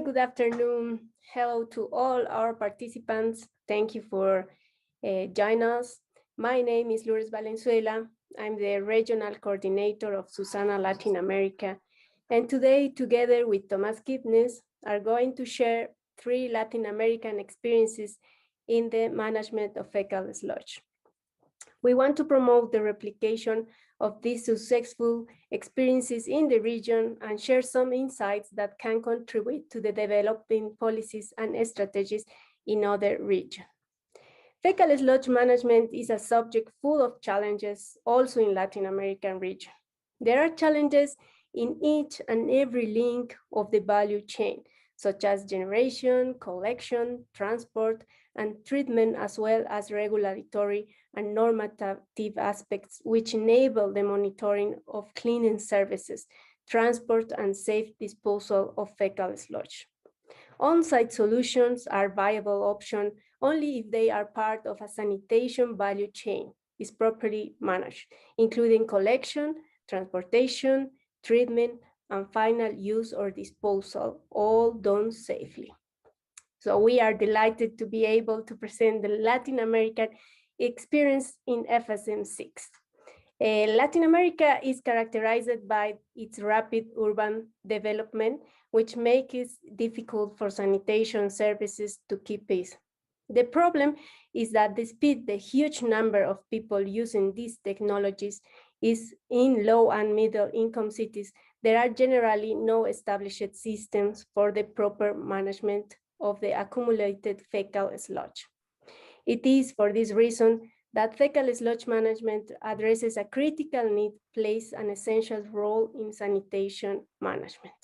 good afternoon. Hello to all our participants. Thank you for joining us. My name is Lourdes Valenzuela. I'm the Regional Coordinator of Susana Latin America. And today, together with Tomás Kipnis, are going to share 3 Latin American experiences in the management of fecal sludge. We want to promote the replication of these successful experiences in the region and share some insights that can contribute to the developing policies and strategies in other regions. Fecal sludge management is a subject full of challenges also in Latin American region. There are challenges in each and every link of the value chain, such as generation, collection, transport, and treatment, as well as regulatory and normative aspects which enable the monitoring of cleaning services, transport, and safe disposal of fecal sludge. On-site solutions are viable option only if they are part of a sanitation value chain, is properly managed, including collection, transportation, treatment, and final use or disposal, all done safely. So we are delighted to be able to present the Latin American experience in FSM 6. Latin America is characterized by its rapid urban development, which makes it difficult for sanitation services to keep pace. The problem is that despite the huge number of people using these technologies is in low and middle income cities, there are generally no established systems for the proper management of the accumulated fecal sludge. It is for this reason that fecal sludge management addresses a critical need, plays an essential role in sanitation management.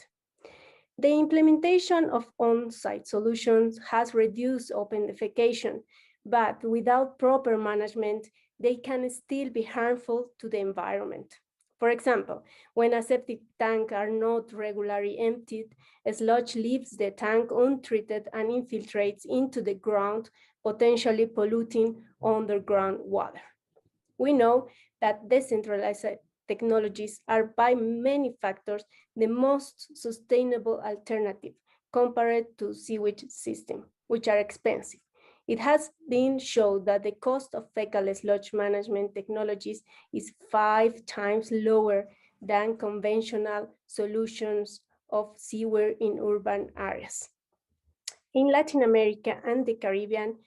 The implementation of on-site solutions has reduced open defecation, but without proper management, they can still be harmful to the environment. For example, when a septic tank are not regularly emptied, sludge leaves the tank untreated and infiltrates into the ground, potentially polluting underground water. We know that decentralized technologies are by many factors the most sustainable alternative compared to sewage systems, which are expensive. It has been shown that the cost of fecal sludge management technologies is 5 times lower than conventional solutions of sewer in urban areas. In Latin America and the Caribbean,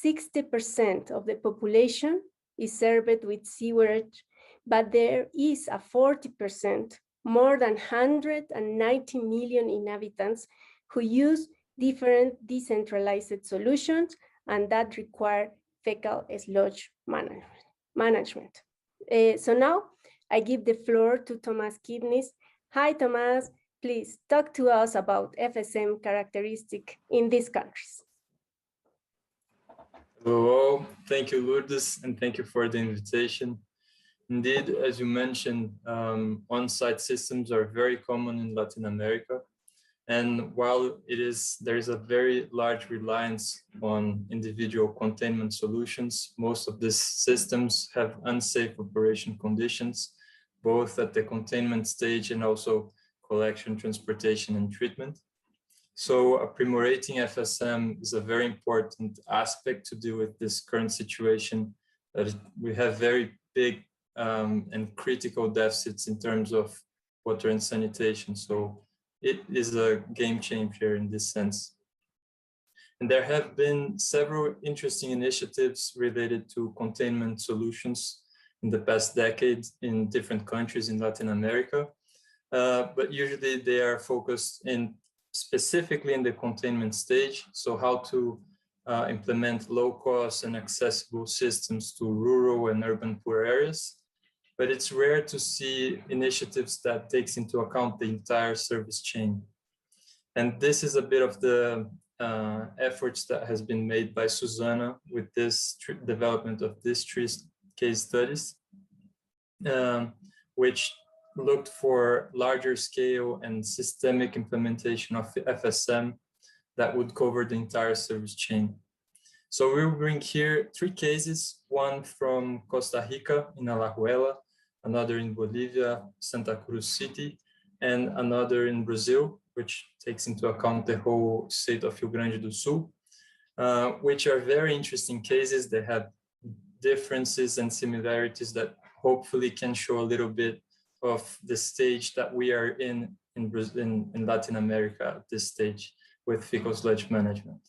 60% of the population is served with sewerage, but there is a 40%, more than 190 million inhabitants who use different decentralized solutions and that require fecal sludge management. So now I give the floor to Tomás Kipnis. Hi, Tomás. Please talk to us about FSM characteristics in these countries. Hello, thank you, Lourdes, and thank you for the invitation. Indeed, as you mentioned, on-site systems are very common in Latin America. And while there is a very large reliance on individual containment solutions, most of these systems have unsafe operation conditions, both at the containment stage and also collection, transportation, and treatment. So appropriating FSM is a very important aspect to deal with this current situation, that we have very big and critical deficits in terms of water and sanitation. So it is a game changer in this sense. And there have been several interesting initiatives related to containment solutions in the past decade in different countries in Latin America. But usually they are focused specifically in the containment stage. So how to implement low cost and accessible systems to rural and urban poor areas. But it's rare to see initiatives that takes into account the entire service chain. And this is a bit of the efforts that has been made by Susana with this development of these 3 case studies, which looked for larger scale and systemic implementation of FSM that would cover the entire service chain. So we'll bring here 3 cases, one from Costa Rica in Alajuela, another in Bolivia, Santa Cruz City, and another in Brazil, which takes into account the whole state of Rio Grande do Sul, which are very interesting cases. They have differences and similarities that hopefully can show a little bit of the stage that we are in Latin America at this stage with fecal sludge management.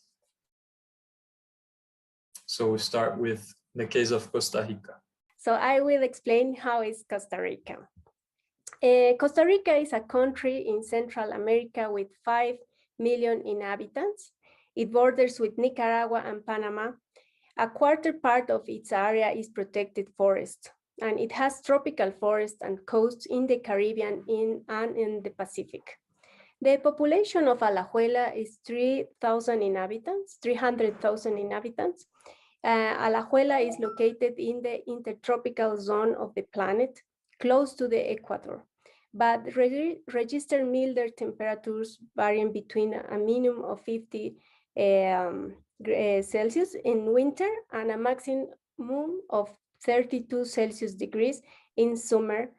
So we start with the case of Costa Rica. So I will explain how is Costa Rica. Costa Rica is a country in Central America with 5 million inhabitants. It borders with Nicaragua and Panama. A quarter part of its area is protected forest, and it has tropical forests and coasts in the Caribbean and in the Pacific. The population of Alajuela is 300,000 inhabitants. Alajuela is located in the intertropical zone of the planet, close to the equator, but register milder temperatures varying between a minimum of 50 Celsius in winter and a maximum of 32 Celsius degrees in summer,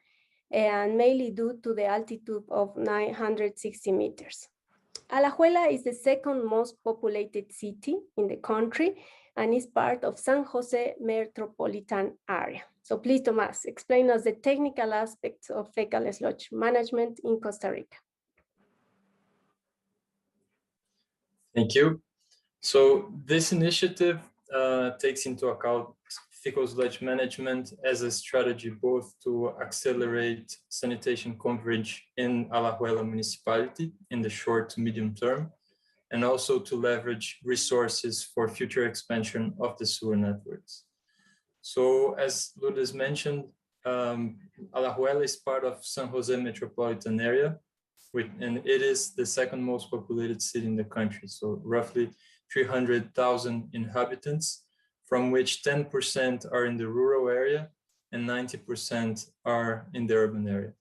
and mainly due to the altitude of 960 meters. Alajuela is the second most populated city in the country and is part of San Jose metropolitan area. So please, Tomás, explain us the technical aspects of fecal sludge management in Costa Rica. Thank you. So this initiative takes into account fecal sludge management as a strategy both to accelerate sanitation coverage in Alajuela municipality in the short to medium term, and also to leverage resources for future expansion of the sewer networks. So as Lourdes mentioned, Alajuela is part of San Jose metropolitan area, and it is the second most populated city in the country. So roughly 300,000 inhabitants, from which 10% are in the rural area and 90% are in the urban area.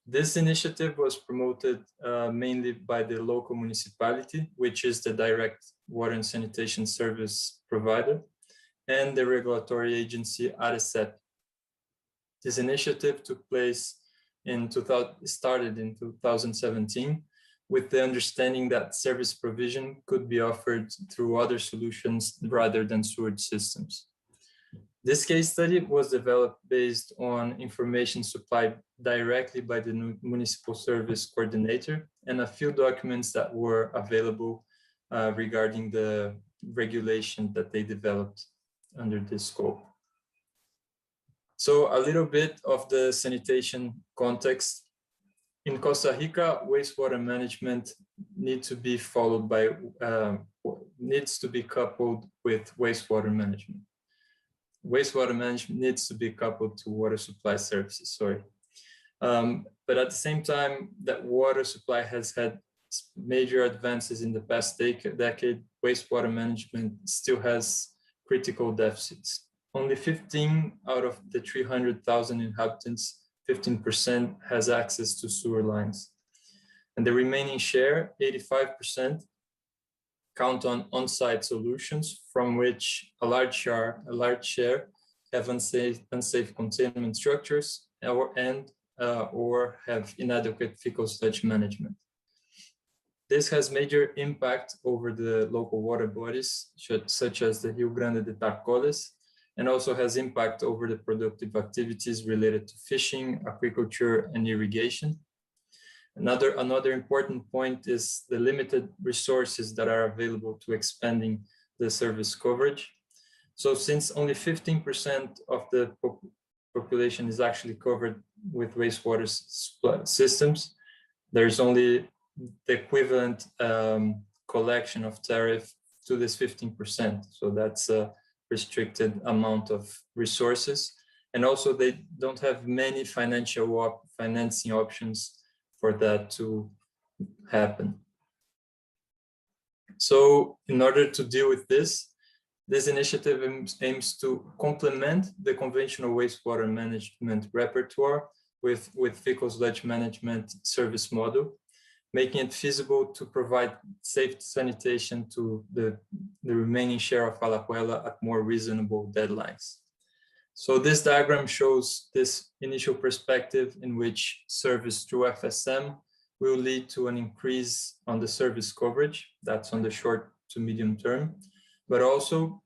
This initiative was promoted mainly by the local municipality, which is the direct water and sanitation service provider, and the regulatory agency ARECEP. This initiative took place started in 2017, with the understanding that service provision could be offered through other solutions rather than sewage systems. This case study was developed based on information supplied directly by the municipal service coordinator and a few documents that were available regarding the regulation that they developed under this scope. So a little bit of the sanitation context. In Costa Rica, wastewater management needs to be coupled with wastewater management. Wastewater management needs to be coupled to water supply services, sorry. But at the same time that water supply has had major advances in the past decade, wastewater management still has critical deficits. Only 15 out of the 300,000 inhabitants, 15% has access to sewer lines. And the remaining share, 85%, count on on-site solutions, from which a large share have unsafe containment structures or have inadequate fecal sludge management. This has major impact over the local water bodies, such as the Rio Grande de Tarcoles, and also has impact over the productive activities related to fishing, aquaculture, and irrigation. Another important point is the limited resources that are available to expanding the service coverage. So since only 15% of the population is actually covered with wastewater systems, there's only the equivalent collection of tariff to this 15%. So that's a restricted amount of resources. And also they don't have many financing options for that to happen. So in order to deal with this initiative aims to complement the conventional wastewater management repertoire with fecal sludge management service model, making it feasible to provide safe sanitation to the remaining share of Alajuela at more reasonable deadlines. So this diagram shows this initial perspective in which service through FSM will lead to an increase on the service coverage. That's on the short to medium term, but also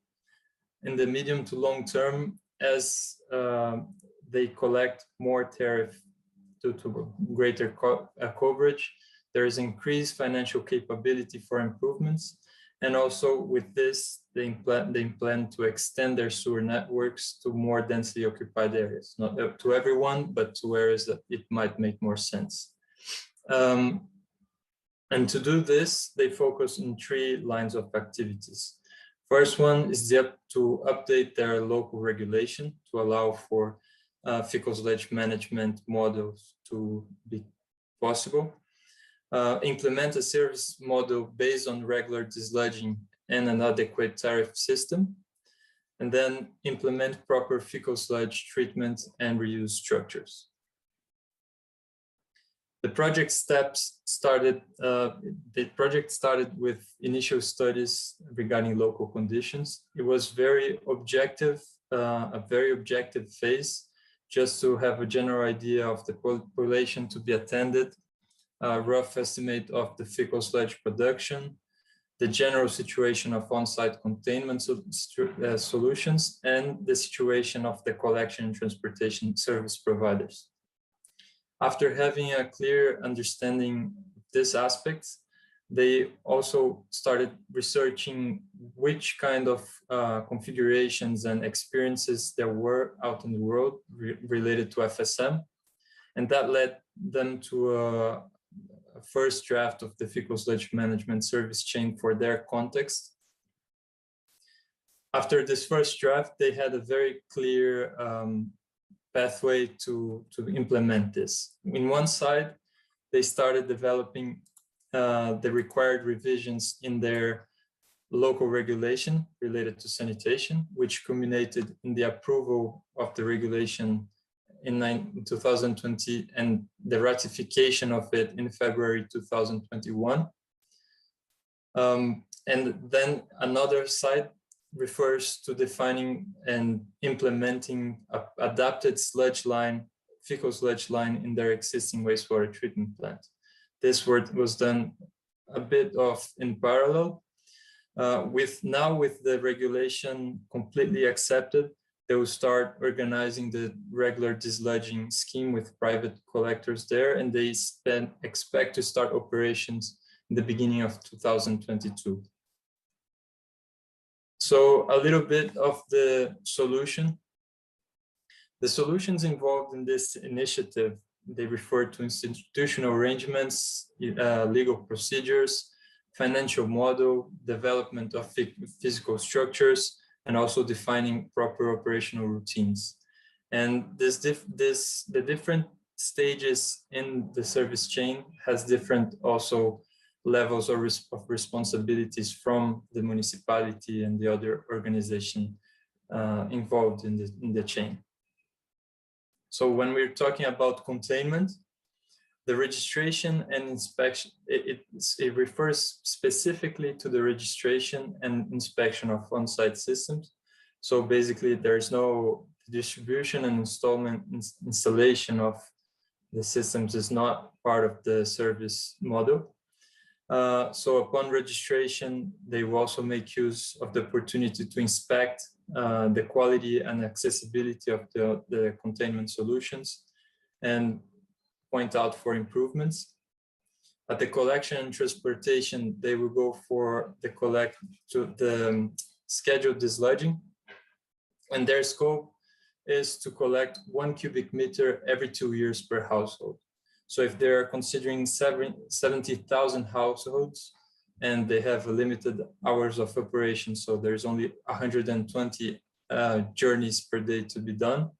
in the medium to long term, as they collect more tariff due to greater coverage, there is increased financial capability for improvements. And also with this, they plan to extend their sewer networks to more densely occupied areas, not to everyone, but to areas that it might make more sense. And to do this, they focus on 3 lines of activities. First one is to update their local regulation to allow for fecal sludge management models to be possible. Implement a service model based on regular desludging and an adequate tariff system, and then implement proper fecal sludge treatment and reuse structures. The project started with initial studies regarding local conditions. It was very objective, a very objective phase, just to have a general idea of the population to be attended, a rough estimate of the fecal sludge production, the general situation of on-site containment solutions, and the situation of the collection and transportation service providers. After having a clear understanding of this aspect, they also started researching which kind of configurations and experiences there were out in the world related to FSM. And that led them to a first draft of the fecal sludge management service chain for their context. After this first draft, they had a very clear pathway to implement this. In one side, they started developing the required revisions in their local regulation related to sanitation, which culminated in the approval of the regulation in 2020 and the ratification of it in February 2021. And then another side refers to defining and implementing adapted sludge line, fecal sludge line in their existing wastewater treatment plant. This work was done a bit of in parallel. With the regulation completely accepted, they will start organizing the regular desludging scheme with private collectors there, and they expect to start operations in the beginning of 2022. So a little bit of the solution. The solutions involved in this initiative, they refer to institutional arrangements, legal procedures, financial model, development of physical structures, and also defining proper operational routines. And the different stages in the service chain has different also levels of responsibilities from the municipality and the other organization involved in the chain. So when we're talking about containment, the registration and inspection, it refers specifically to the registration and inspection of on-site systems. So basically there's no distribution and installation of the systems is not part of the service model. So upon registration, they will also make use of the opportunity to inspect the quality and accessibility of the containment solutions and point out for improvements. At the collection and transportation, they will go for the scheduled desludging, and their scope is to collect 1 cubic meter every 2 years per household. So if they're considering 70,000 households and they have a limited hours of operation, so there's only 120 journeys per day to be done,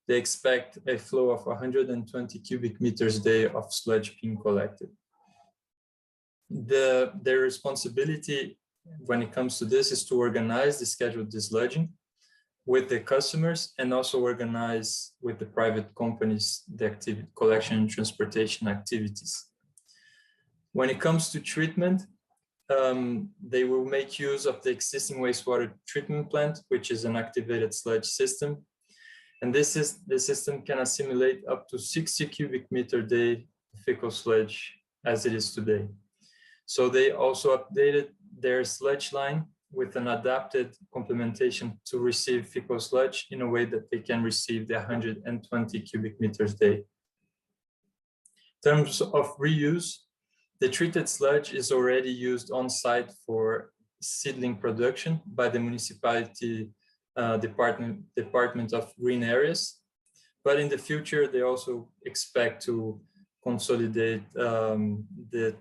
they expect a flow of 120 cubic meters a day of sludge being collected. Their responsibility when it comes to this is to organize the scheduled desludging with the customers and also organize with the private companies the collection and transportation activities. When it comes to treatment, they will make use of the existing wastewater treatment plant, which is an activated sludge system. And the system can assimilate up to 60 cubic meter a day fecal sludge as it is today. So they also updated their sludge line with an adapted complementation to receive fecal sludge in a way that they can receive the 120 cubic meters a day. In terms of reuse, the treated sludge is already used on site for seedling production by the municipality Department of Green Areas. But in the future, they also expect to consolidate the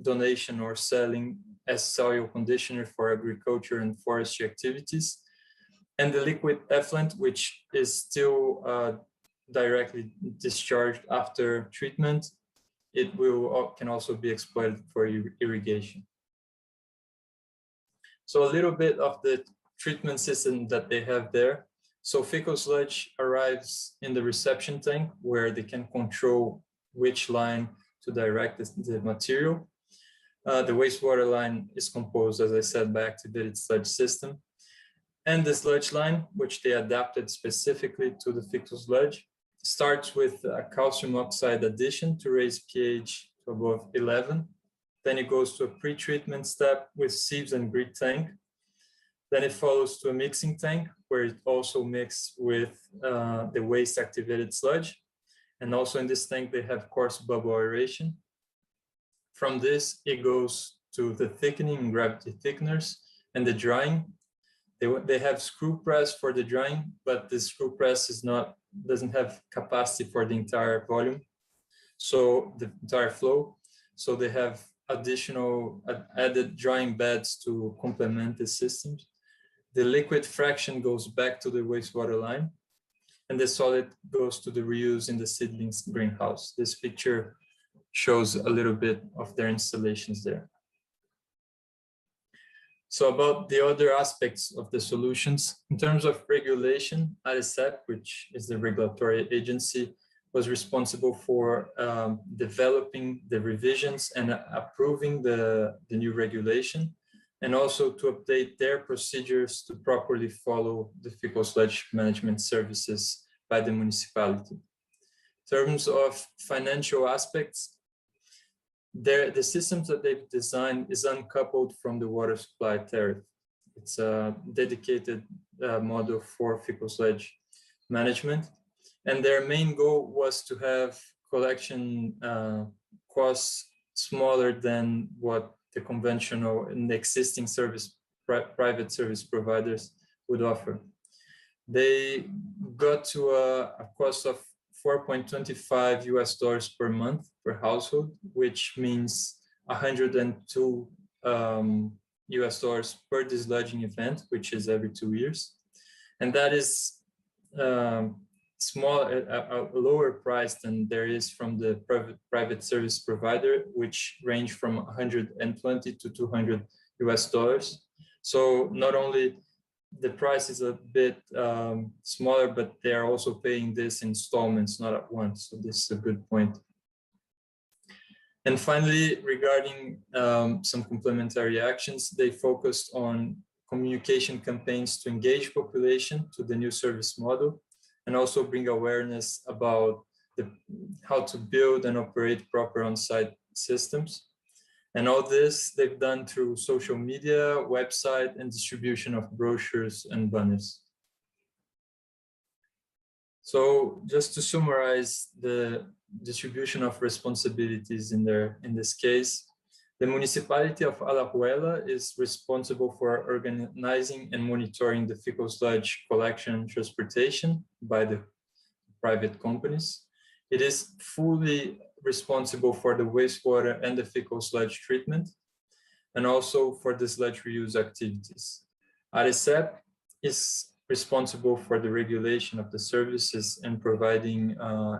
donation or selling as soil conditioner for agriculture and forestry activities. And the liquid effluent, which is still directly discharged after treatment, it can also be exploited for irrigation. So a little bit of the treatment system that they have there. So fecal sludge arrives in the reception tank where they can control which line to direct the material. The wastewater line is composed, as I said, by activated sludge system. And the sludge line, which they adapted specifically to the fecal sludge, starts with a calcium oxide addition to raise pH to above 11. Then it goes to a pre-treatment step with sieves and grit tank. Then it follows to a mixing tank where it also mixes with the waste activated sludge. And also in this tank, they have coarse bubble aeration. From this, it goes to the thickening and gravity thickeners and the drying. They have screw press for the drying, but the screw press doesn't have capacity for the entire volume, so the entire flow. So they have additional added drying beds to complement the systems. The liquid fraction goes back to the wastewater line, and the solid goes to the reuse in the seedlings greenhouse. This picture shows a little bit of their installations there. So about the other aspects of the solutions, in terms of regulation, ARECEP, which is the regulatory agency, was responsible for developing the revisions and approving the new regulation, and also to update their procedures to properly follow the fecal sludge management services by the municipality. In terms of financial aspects, the systems that they've designed is uncoupled from the water supply tariff. It's a dedicated model for fecal sludge management. And their main goal was to have collection costs smaller than what the conventional and the existing private service providers would offer. They got to a cost of $4.25 per month per household, which means $102 per desludging event, which is every 2 years. And that is a lower price than there is from the private service provider, which range from 120 to $200. So not only the price is a bit smaller, but they are also paying this installments, not at once. So this is a good point. And finally, regarding some complementary actions, they focused on communication campaigns to engage population to the new service model, and also bring awareness about how to build and operate proper on-site systems. And all this they've done through social media, website, and distribution of brochures and banners. So just to summarize the distribution of responsibilities in this case, the municipality of Alajuela is responsible for organizing and monitoring the fecal sludge collection and transportation by the private companies. It is fully responsible for the wastewater and the fecal sludge treatment, and also for the sludge reuse activities. ARECEP is responsible for the regulation of the services and providing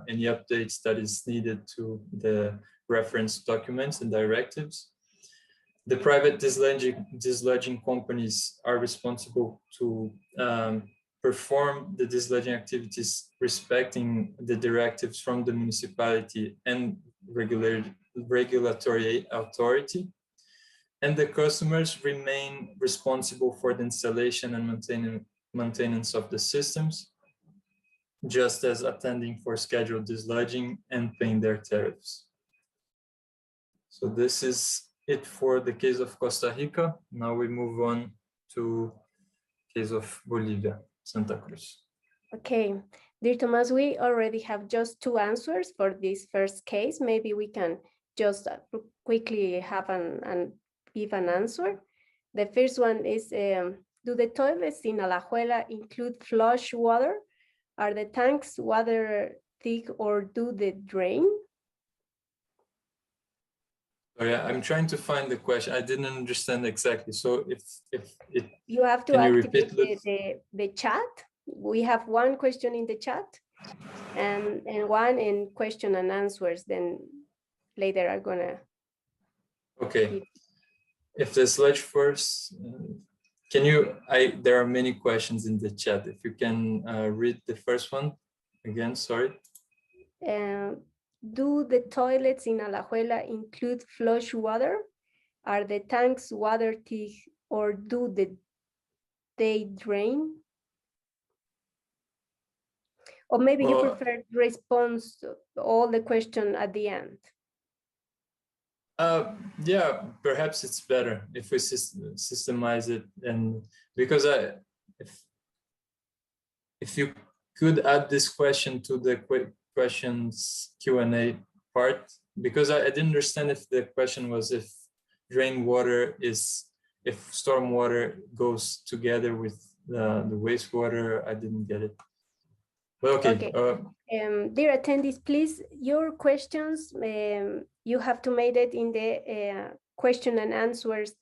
any updates that is needed to the reference documents and directives. The private desludging companies are responsible to perform the desludging activities respecting the directives from the municipality and regulatory authority. And the customers remain responsible for the installation and maintenance of the systems, just as attending for scheduled desludging and paying their tariffs. So this is it for the case of Costa Rica. Now we move on to case of Bolivia, Santa Cruz. Okay, dear Thomas, we already have just 2 answers for this first case. Maybe we can just quickly have give an answer. The first one is, do the toilets in Alajuela include flush water? Are the tanks water thick or do they drain? Sorry, I'm trying to find the question. I didn't understand exactly. So if it, you have to can you activate repeat the chat. We have one question in the chat and one in question and answers. Then later I'm gonna. Okay. If the sludge first, can you, there are many questions in the chat. If you can read the first one again, sorry. Do the toilets in Alajuela include flush water? Are the tanks water thick or do they drain? Or maybe you prefer response to all the question at the end. Yeah, perhaps it's better if we systemize it, and because if you could add this question to the questions Q&A part, because I didn't understand if the question was if rainwater is, if stormwater goes together with the wastewater. I didn't get it. Well, okay. Dear attendees, please, your questions, you have to make it in the question and answers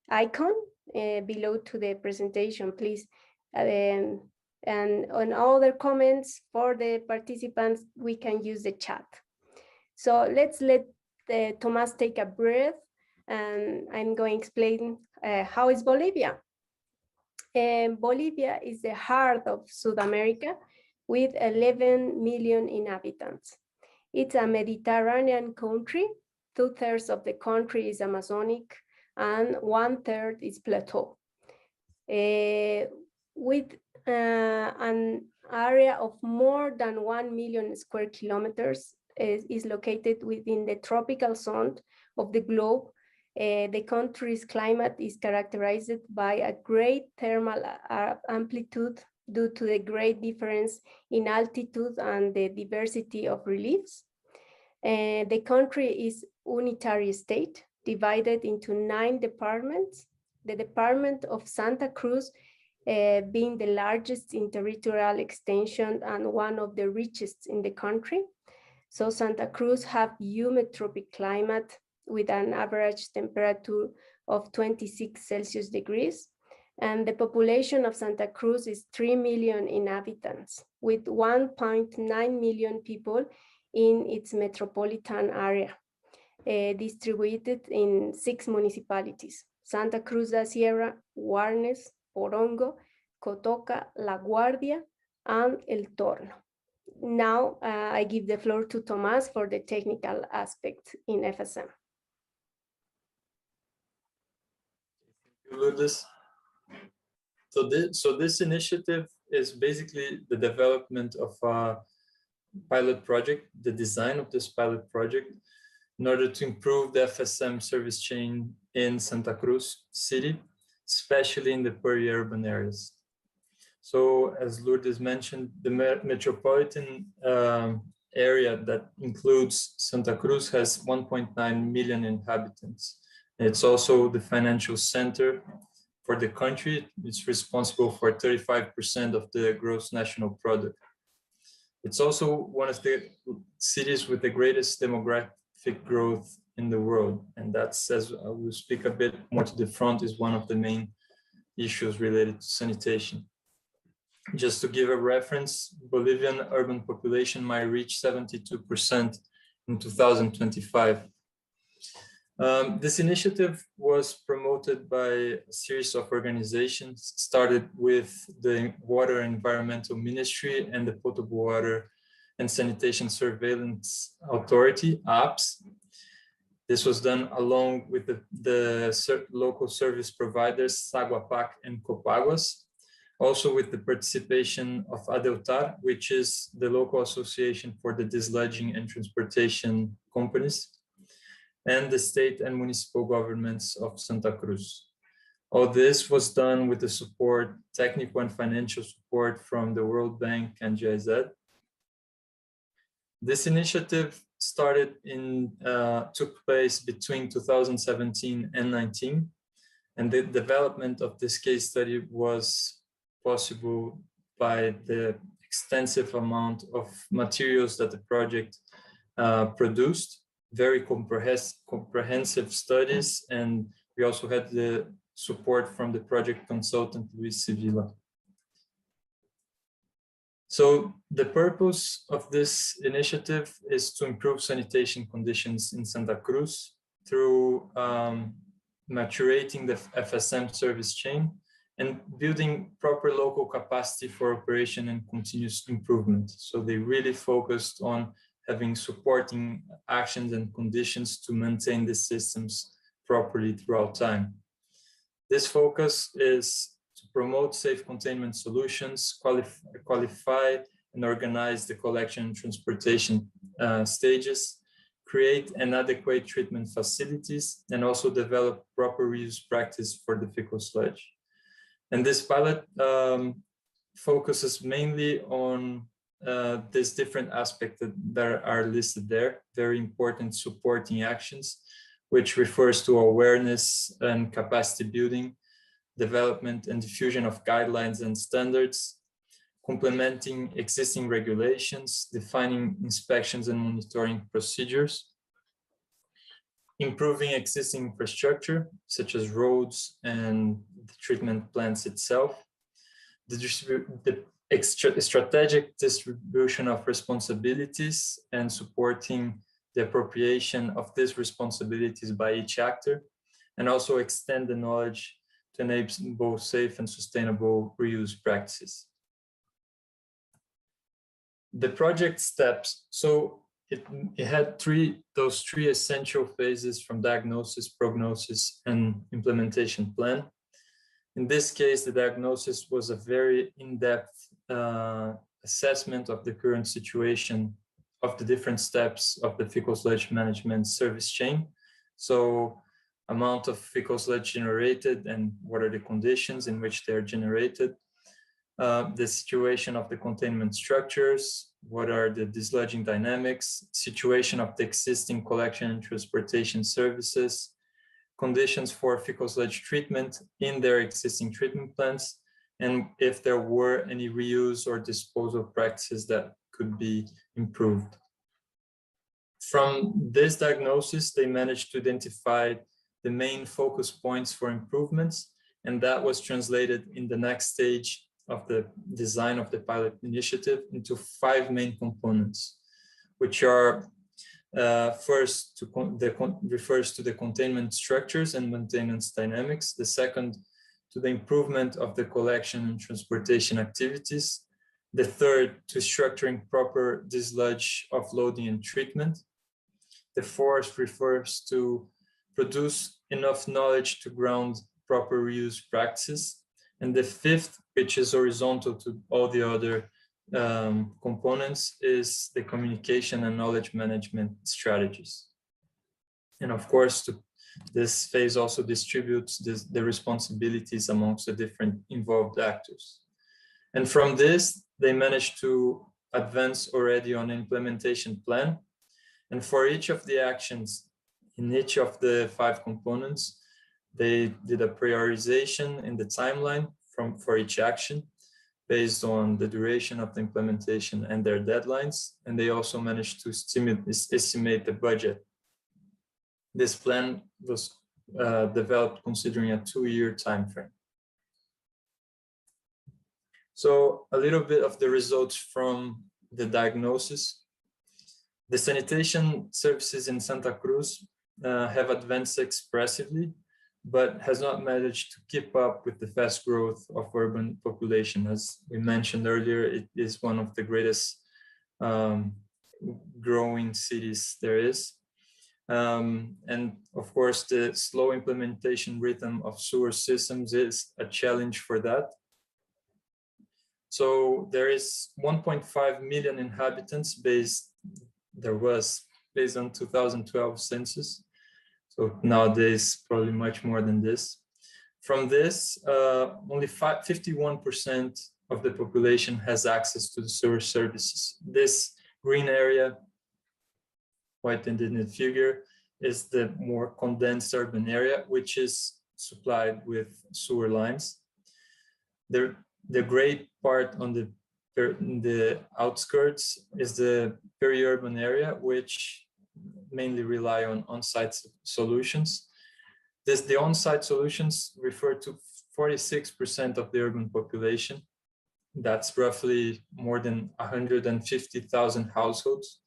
icon below to the presentation, please. And on other comments for the participants, we can use the chat. So let's let Thomas take a breath, and I'm going to explain how is Bolivia. Bolivia is the heart of South America, with 11 million inhabitants. It's a Mediterranean country. 2/3 of the country is Amazonic and 1/3 is plateau. With an area of more than 1 million square kilometers, is located within the tropical zone of the globe. The country's climate is characterized by a great thermal amplitude due to the great difference in altitude and the diversity of reliefs. The country is unitary state, divided into 9 departments. The department of Santa Cruz being the largest in territorial extension and one of the richest in the country. So Santa Cruz have humid tropic climate with an average temperature of 26 Celsius degrees. And the population of Santa Cruz is 3 million inhabitants, with 1.9 million people in its metropolitan area, distributed in 6 municipalities: Santa Cruz da Sierra, Warnes, Orongo, Cotoca, La Guardia, and El Torno. Now I give the floor to Tomás for the technical aspect in FSM. Thank you, Lourdes. So this initiative is basically the development of a pilot project, the design of this pilot project, in order to improve the FSM service chain in Santa Cruz City, especially in the peri-urban areas. So as Lourdes mentioned, the metropolitan area that includes Santa Cruz has 1.9 million inhabitants. It's also the financial center for the country. It's responsible for 35% of the gross national product. It's also one of the cities with the greatest demographic growth in the world. And that's, as I will speak a bit more to the front, is one of the main issues related to sanitation. Just to give a reference, Bolivian urban population might reach 72% in 2025. This initiative was promoted by a series of organizations, started with the Water and Environmental Ministry and the Potable Water and Sanitation Surveillance Authority, APS. This was done along with the local service providers, Saguapac and Copaguas, also with the participation of ADEUTAR, which is the local association for the dislodging and transportation companies. and the state and municipal governments of Santa Cruz. All this was done with the support, technical and financial support from the World Bank and GIZ. This initiative took place between 2017 and 19, and the development of this case study was possible by the extensive amount of materials that the project produced, very comprehensive studies, and we also had the support from the project consultant, Luis Sevilla. So the purpose of this initiative is to improve sanitation conditions in Santa Cruz through maturating the FSM service chain and building proper local capacity for operation and continuous improvement. So they really focused on having supporting actions and conditions to maintain the systems properly throughout time. This focus is to promote safe containment solutions, qualify and organize the collection and transportation stages, create an adequate treatment facilities, and also develop proper reuse practice for the fecal sludge. And this pilot focuses mainly on these different aspects that are listed there, very important supporting actions, which refers to awareness and capacity building, development and diffusion of guidelines and standards, complementing existing regulations, defining inspections and monitoring procedures, improving existing infrastructure, such as roads and the treatment plants itself, the strategic distribution of responsibilities and supporting the appropriation of these responsibilities by each actor, and also extend the knowledge to enable both safe and sustainable reuse practices. The project steps, so it had those three essential phases from diagnosis, prognosis, and implementation plan. In this case, the diagnosis was a very in-depth assessment of the current situation of the different steps of the fecal sludge management service chain. So amount of fecal sludge generated and what are the conditions in which they're generated, the situation of the containment structures, what are the desludging dynamics, situation of the existing collection and transportation services, conditions for fecal sludge treatment in their existing treatment plants, and if there were any reuse or disposal practices that could be improved. From this diagnosis, they managed to identify the main focus points for improvements, and that was translated in the next stage of the design of the pilot initiative into 5 main components, which are first refers to the containment structures and maintenance dynamics. The second, to the improvement of the collection and transportation activities. The third, to structuring proper disludge offloading and treatment. The fourth refers to produce enough knowledge to ground proper reuse practices. And the fifth, which is horizontal to all the other components, is the communication and knowledge management strategies. And of course, this phase also distributes the responsibilities amongst the different involved actors. And from this, they managed to advance already on an implementation plan. And for each of the actions in each of the 5 components, they did a prioritization in the timeline for each action based on the duration of the implementation and their deadlines. And they also managed to estimate the budget. This plan was developed considering a 2-year time frame. So a little bit of the results from the diagnosis. The sanitation services in Santa Cruz have advanced expressively, but has not managed to keep up with the fast growth of urban population. As we mentioned earlier, it is one of the greatest growing cities there is. And of course, the slow implementation rhythm of sewer systems is a challenge for that. So there is 1.5 million inhabitants based on 2012 census. So nowadays, probably much more than this. From this, only 51% of the population has access to the sewer services. This green area, white in the figure, is the more condensed urban area, which is supplied with sewer lines. The gray part on the outskirts is the peri-urban area, which mainly rely on on-site solutions. The on-site solutions refer to 46% of the urban population. That's roughly more than 150,000 households.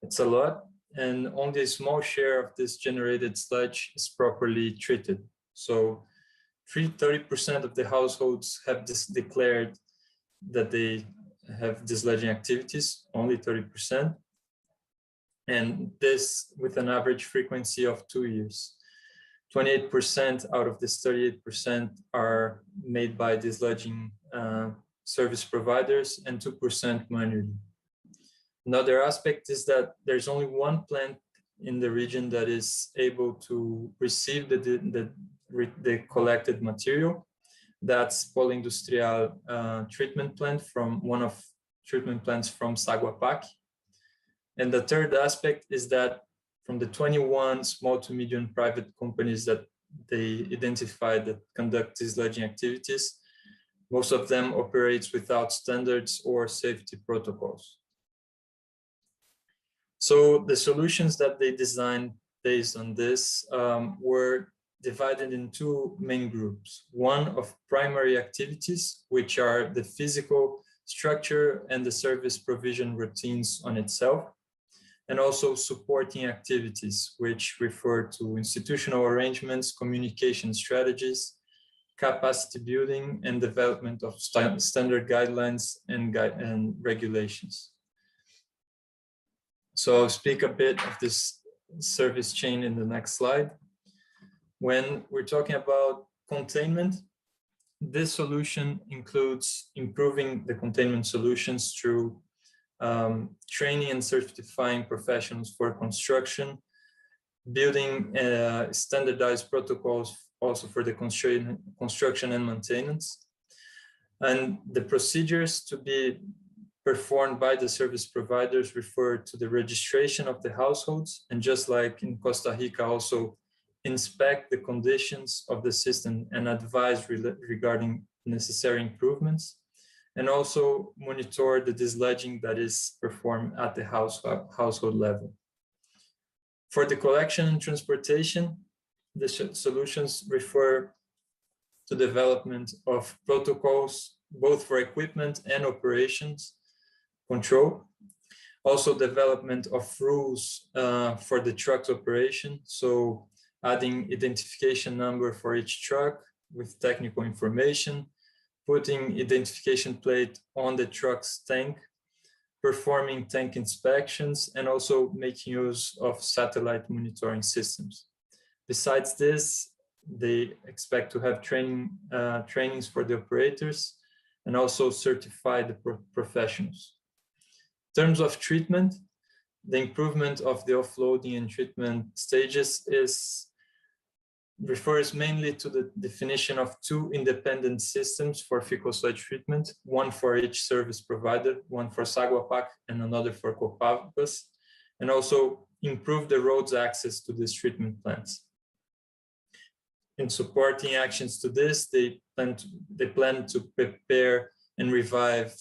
It's a lot, and only a small share of this generated sludge is properly treated. So 30% of the households have declared that they have desludging activities, only 30%. And this with an average frequency of 2 years. 28% out of this 38% are made by desludging service providers and 2% manually. Another aspect is that there's only one plant in the region that is able to receive the collected material. That's Polindustrial treatment plant from one of treatment plants from Saguapac. And the third aspect is that from the 21 small to medium private companies that they identified that conduct desludging activities, most of them operates without standards or safety protocols. So the solutions that they designed based on this were divided in two main groups. One of primary activities, which are the physical structure and the service provision routines on itself, and also supporting activities, which refer to institutional arrangements, communication strategies, capacity building, and development of standard guidelines and regulations. So I'll speak a bit of this service chain in the next slide. When we're talking about containment, this solution includes improving the containment solutions through training and certifying professionals for construction, building standardized protocols also for the construction and maintenance, and the procedures to be performed by the service providers refer to the registration of the households, and just like in Costa Rica, also inspect the conditions of the system and advise regarding necessary improvements, and also monitor the desludging that is performed at the household level. For the collection and transportation, the solutions refer to development of protocols, both for equipment and operations control. Also development of rules for the truck's operation. So adding identification number for each truck with technical information, putting identification plate on the truck's tank, performing tank inspections, and also making use of satellite monitoring systems. Besides this, they expect to have trainings for the operators and also certify the professionals. In terms of treatment, the improvement of the offloading and treatment stages refers mainly to the definition of two independent systems for fecal sludge treatment, one for each service provider, one for Saguapac and another for Copavas, and also improve the road's access to these treatment plants. In supporting actions to this, they plan to prepare and revive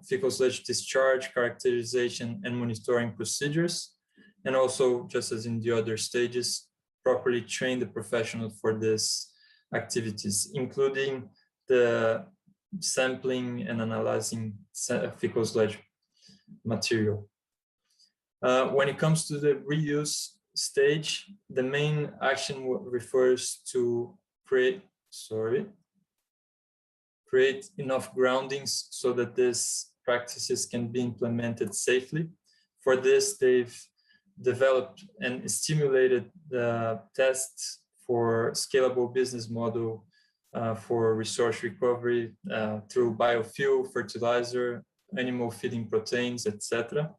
fecal sludge discharge, characterization, and monitoring procedures, and also, just as in the other stages, properly train the professional for these activities, including the sampling and analyzing fecal sludge material. When it comes to the reuse stage, the main action refers to create enough groundings so that these practices can be implemented safely. For this, they've developed and stimulated the tests for scalable business model for resource recovery through biofuel, fertilizer, animal feeding proteins, etc.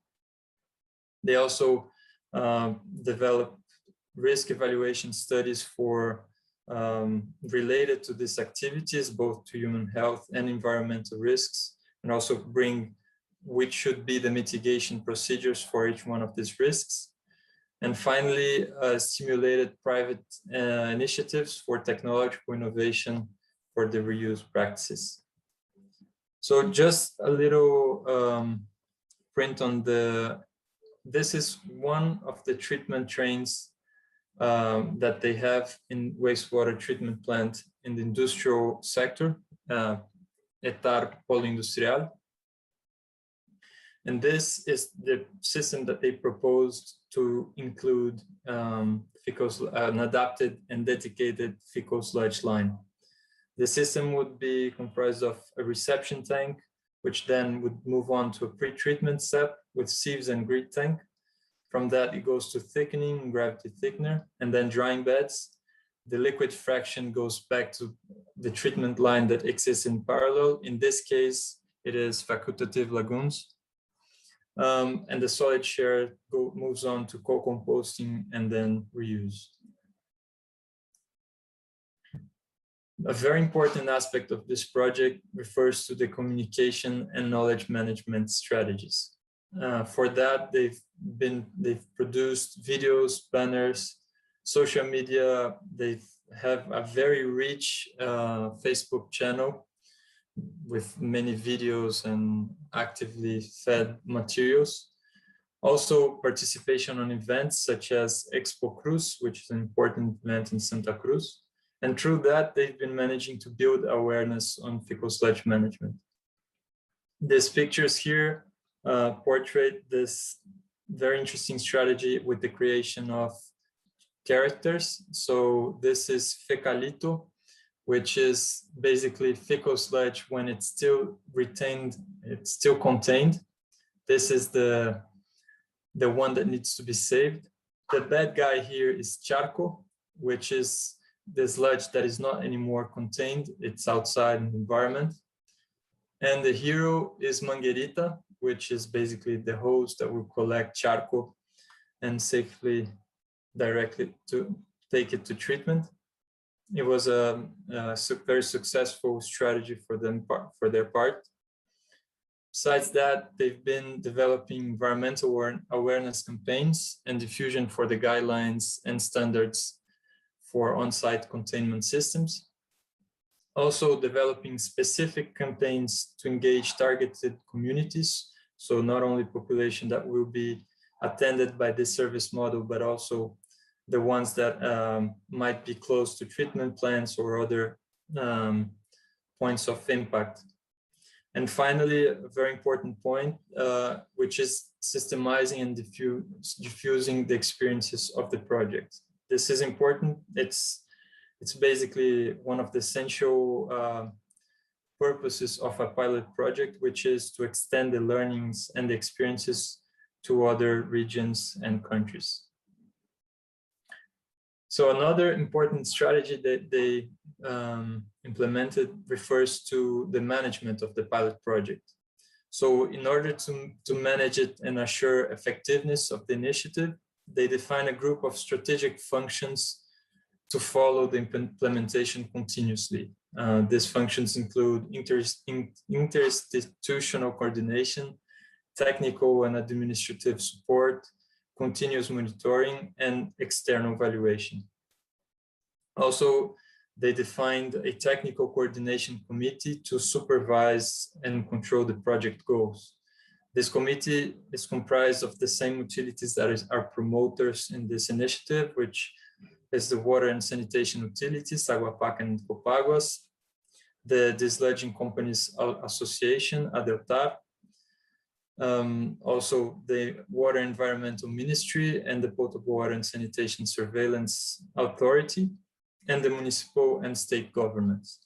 They also developed risk evaluation studies for related to these activities, both to human health and environmental risks, and also bring which should be the mitigation procedures for each one of these risks. And finally, stimulated private initiatives for technological innovation for the reuse practices. So just a little print on this is one of the treatment trains that they have in wastewater treatment plant in the industrial sector, Etar Polo Industrial. And this is the system that they proposed to include an adapted and dedicated fecal sludge line. The system would be comprised of a reception tank, which then would move on to a pre-treatment step with sieves and grit tank. From that, it goes to thickening, gravity thickener, and then drying beds. The liquid fraction goes back to the treatment line that exists in parallel. In this case, it is facultative lagoons. And the solid share moves on to co-composting and then reuse. A very important aspect of this project refers to the communication and knowledge management strategies. For that, they've produced videos, banners, social media. They have a very rich Facebook channel with many videos and actively fed materials. Also participation on events such as Expo Cruz, which is an important event in Santa Cruz. And through that, they've been managing to build awareness on fecal sludge management. These pictures here portray this very interesting strategy with the creation of characters. So this is Fecalito, which is basically fecal sludge when it's still retained, it's still contained. This is the one that needs to be saved. The bad guy here is Charco, which is the sludge that is not anymore contained, it's outside in the environment. And the hero is Manguerita, which is basically the hose that will collect Charco and safely directly to take it to treatment. It was a very successful strategy for their part. Besides that, they've been developing environmental awareness campaigns and diffusion for the guidelines and standards for on-site containment systems. Also developing specific campaigns to engage targeted communities. So not only population that will be attended by this service model, but also the ones that might be close to treatment plants or other points of impact. And finally, a very important point, which is systemizing and diffusing the experiences of the project. This is important. It's basically one of the essential purposes of a pilot project, which is to extend the learnings and the experiences to other regions and countries. So another important strategy that they implemented refers to the management of the pilot project. So in order to manage it and assure effectiveness of the initiative, they define a group of strategic functions to follow the implementation continuously. These functions include interinstitutional coordination, technical and administrative support, continuous monitoring, and external evaluation. Also, they defined a technical coordination committee to supervise and control the project goals. This committee is comprised of the same utilities that are promoters in this initiative, which is the water and sanitation utilities, Aguapac and Copaguas, the Desludging Companies Association, ADELTAR, also the Water Environmental Ministry and the Potable Water and Sanitation Surveillance Authority, and the municipal and state governments.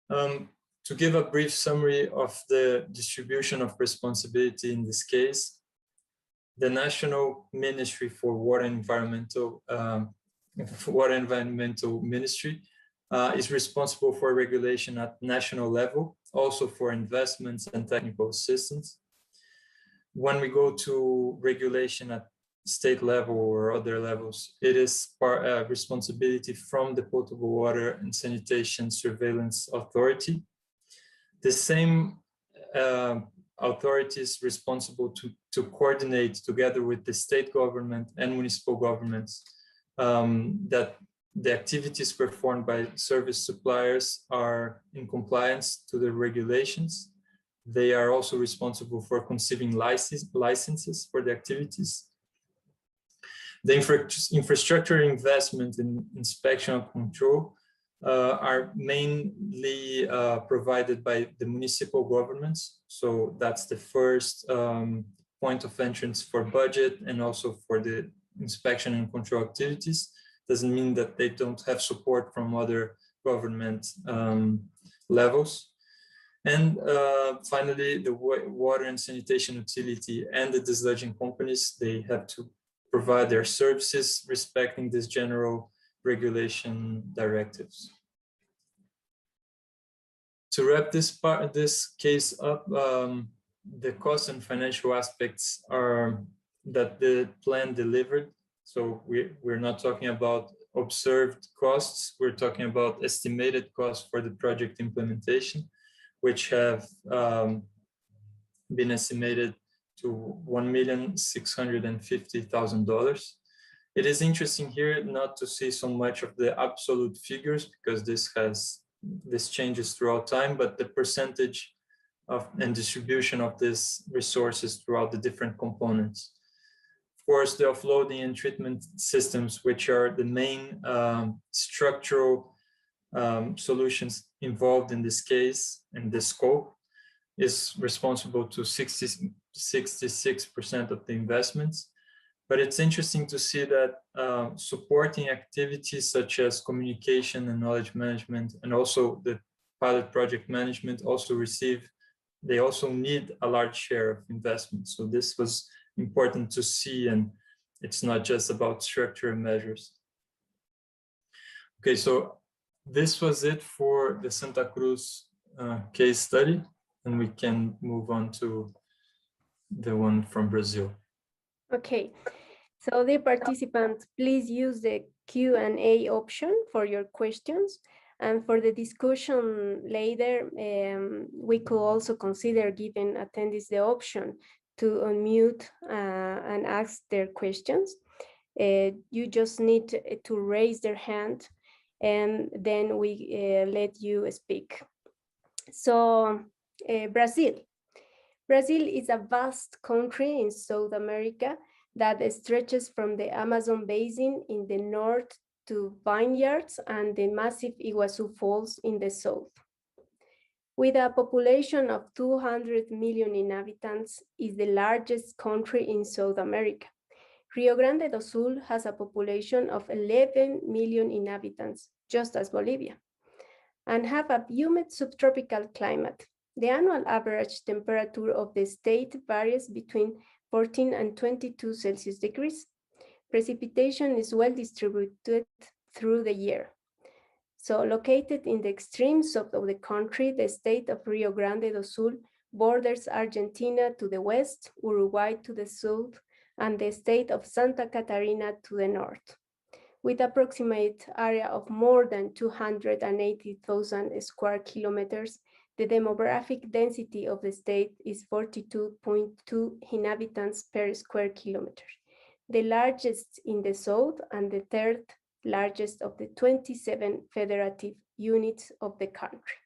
To give a brief summary of the distribution of responsibility in this case, the National Ministry for Water and Environmental Ministry is responsible for regulation at national level, also for investments and technical assistance. When we go to regulation at state level or other levels, it is responsibility from the Potable Water and Sanitation Surveillance Authority. The same authority is responsible to coordinate together with the state government and municipal governments that the activities performed by service suppliers are in compliance to the regulations. They are also responsible for conceiving licenses for the activities. The infrastructure investment in inspection and control are mainly provided by the municipal governments. So that's the first point of entrance for budget and also for the inspection and control activities. Doesn't mean that they don't have support from other government levels. And finally, the water and sanitation utility and the desludging companies, they have to provide their services respecting this general regulation directives. To wrap this case up, the cost and financial aspects are that the plan delivered. So we're not talking about observed costs, we're talking about estimated costs for the project implementation, which have been estimated to $1,650,000. It is interesting here not to see so much of the absolute figures because this changes throughout time, but the percentage of and distribution of these resources throughout the different components. Of course, the offloading and treatment systems, which are the main structural solutions involved in this case and this scope, is responsible to 66% of the investments. But it's interesting to see that supporting activities such as communication and knowledge management, and also the pilot project management they also need a large share of investment. So this was important to see, and it's not just about structure and measures. Okay, so this was it for the Santa Cruz case study, and we can move on to the one from Brazil. Okay, so the participants, please use the Q&A option for your questions. And for the discussion later, we could also consider giving attendees the option to unmute and ask their questions. You just need to raise their hand and then we let you speak. So Brazil. Brazil is a vast country in South America that stretches from the Amazon basin in the north to vineyards and the massive Iguazu Falls in the south. With a population of 200 million inhabitants, is the largest country in South America. Rio Grande do Sul has a population of 11 million inhabitants, just as Bolivia, and have a humid subtropical climate. The annual average temperature of the state varies between 14 and 22 Celsius degrees. Precipitation is well distributed through the year. So located in the extreme south of the country, the state of Rio Grande do Sul borders Argentina to the west, Uruguay to the south, and the state of Santa Catarina to the north. With approximate area of more than 280,000 square kilometers, the demographic density of the state is 42.2 inhabitants per square kilometer, the largest in the south and the third largest of the 27 federative units of the country.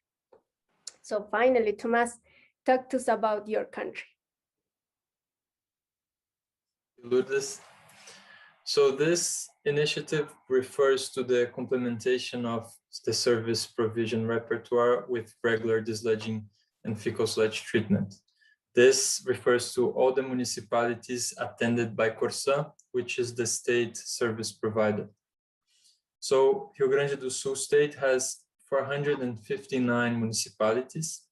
So finally, Tomás, talk to us about your country. Lourdes. So this initiative refers to the complementation of the service provision repertoire with regular desludging and fecal sludge treatment. This refers to all the municipalities attended by Corsã, which is the state service provider. So Rio Grande do Sul state has 459 municipalities.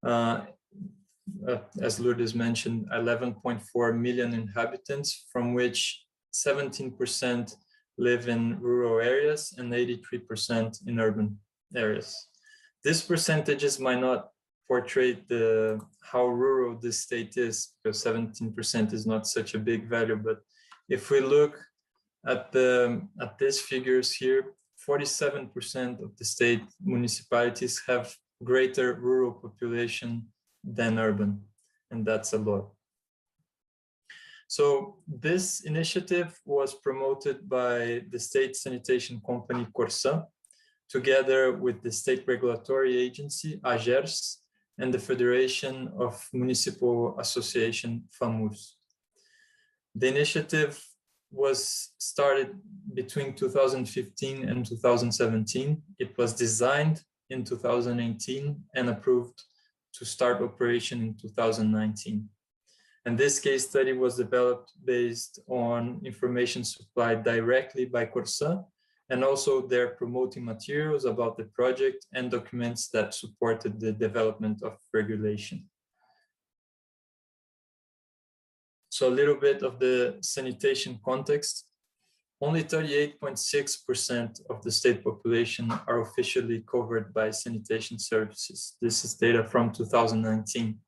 As Lourdes mentioned, 11.4 million inhabitants, from which 17% live in rural areas and 83% in urban areas. These percentages might not portray how rural this state is, because 17% is not such a big value, but If we look at these figures here, 47% of the state municipalities have greater rural population than urban, and that's a lot. So this initiative was promoted by the state sanitation company Corsan, together with the state regulatory agency AGERS and the Federation of Municipal Association FAMUS. The initiative was started between 2015 and 2017. It was designed in 2018 and approved to start operation in 2019. And this case study was developed based on information supplied directly by Corsan and also their promoting materials about the project and documents that supported the development of regulation. So a little bit of the sanitation context. Only 38.6% of the state population are officially covered by sanitation services. This is data from 2019.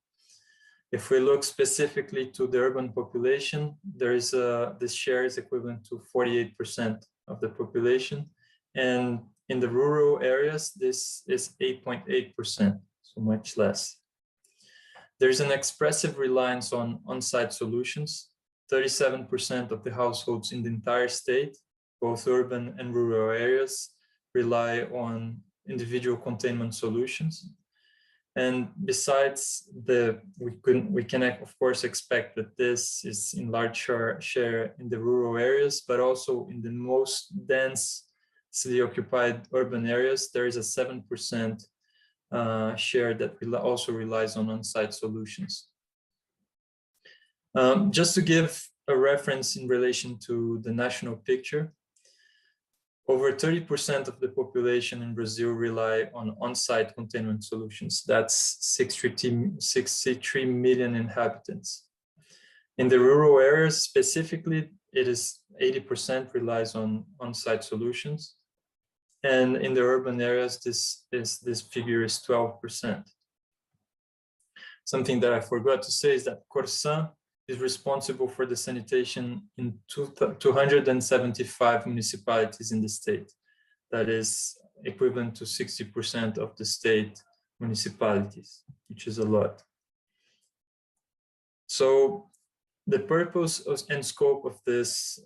If we look specifically to the urban population, this share is equivalent to 48% of the population. And in the rural areas, this is 8.8%, so much less. There's an expressive reliance on on-site solutions. 37% of the households in the entire state, both urban and rural areas, rely on individual containment solutions. And besides, we can of course expect that this is in large share in the rural areas, but also in the most densely occupied urban areas, there is a 7% share that also relies on on-site solutions. Just to give a reference in relation to the national picture, over 30% of the population in Brazil rely on on-site containment solutions. That's 63 million inhabitants. In the rural areas specifically, it is 80% relies on on-site solutions. And in the urban areas, this figure is 12%. Something that I forgot to say is that Corsan is responsible for the sanitation in 275 municipalities in the state. That is equivalent to 60% of the state municipalities, which is a lot. So the purpose and scope of this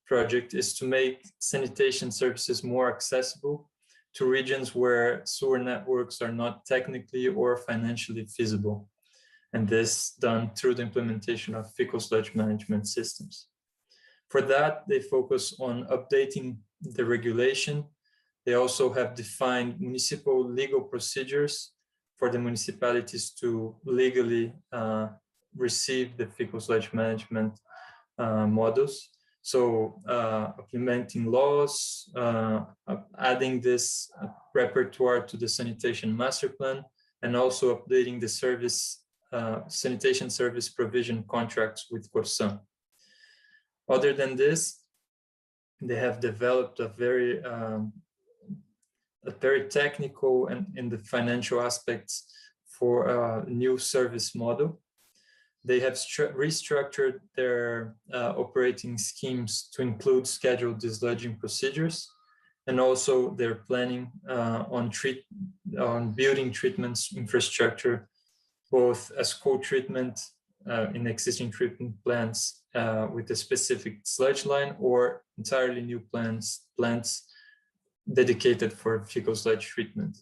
project is to make sanitation services more accessible to regions where sewer networks are not technically or financially feasible. And this done through the implementation of fecal sludge management systems. For that, they focus on updating the regulation. They also have defined municipal legal procedures for the municipalities to legally receive the fecal sludge management models. So implementing laws, adding this repertoire to the sanitation master plan, and also updating the sanitation service provision contracts with Corsan. Other than this, they have developed a very technical and in the financial aspects for a new service model. They have restructured their operating schemes to include scheduled desludging procedures, and also they're planning on building treatments infrastructure, both as co-treatment in existing treatment plants with a specific sludge line, or entirely new plants dedicated for fecal sludge treatment.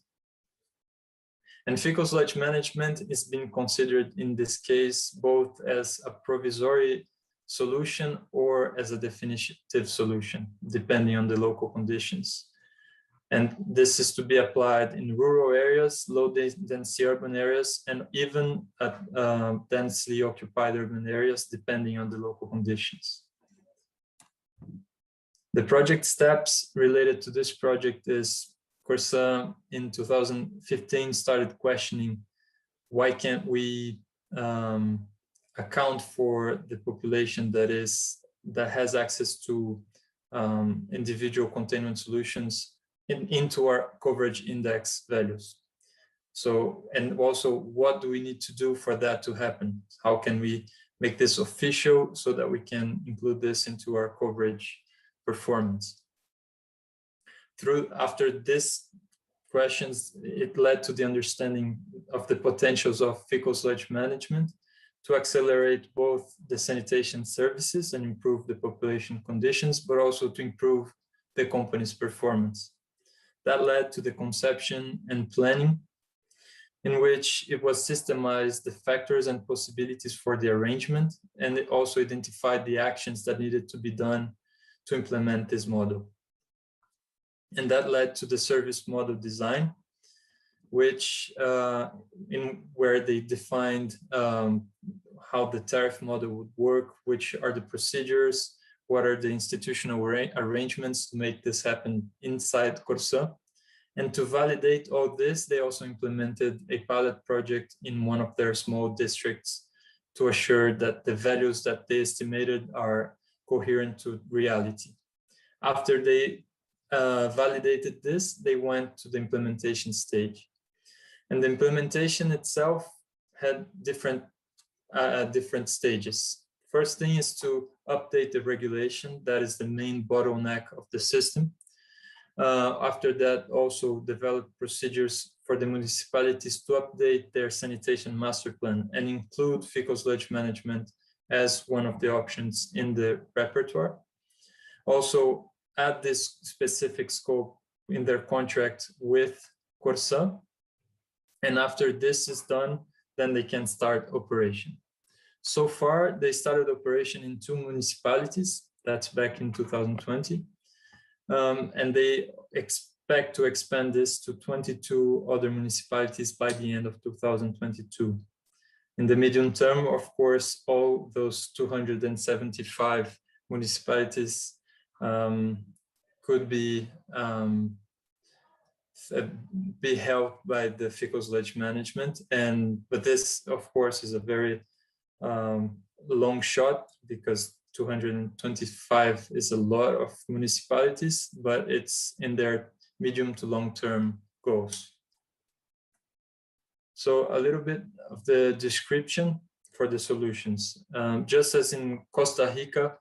And fecal sludge management is being considered in this case both as a provisory solution or as a definitive solution, depending on the local conditions. And this is to be applied in rural areas, low density urban areas, and even at densely occupied urban areas, depending on the local conditions. The project steps related to this project is, of course, in 2015 started questioning why can't we account for the population that has access to individual containment solutions into our coverage index values. So, and also what do we need to do for that to happen? How can we make this official so that we can include this into our coverage performance. After this questions, it led to the understanding of the potentials of fecal sludge management to accelerate both the sanitation services and improve the population conditions, but also to improve the company's performance. That led to the conception and planning, in which it was systemized the factors and possibilities for the arrangement, and it also identified the actions that needed to be done to implement this model. And that led to the service model design, which where they defined how the tariff model would work, which are the procedures, what are the institutional arrangements to make this happen inside Corsã. And to validate all this, they also implemented a pilot project in one of their small districts to assure that the values that they estimated are coherent to reality. After they validated this, they went to the implementation stage. And the implementation itself had different stages. First thing is to update the regulation. That is the main bottleneck of the system. After that, also develop procedures for the municipalities to update their sanitation master plan and include fecal sludge management as one of the options in the repertoire. Also, add this specific scope in their contract with Corsã. And after this is done, then they can start operation. So far, they started operation in 2 municipalities. That's back in 2020. And they expect to expand this to 22 other municipalities by the end of 2022. In the medium term, of course, all those 275 municipalities could be helped by the fecal sludge management. But this, of course, is a very long shot, because 225 is a lot of municipalities, but it's in their medium to long-term goals. So a little bit of the description for the solutions. Just as in Costa Rica,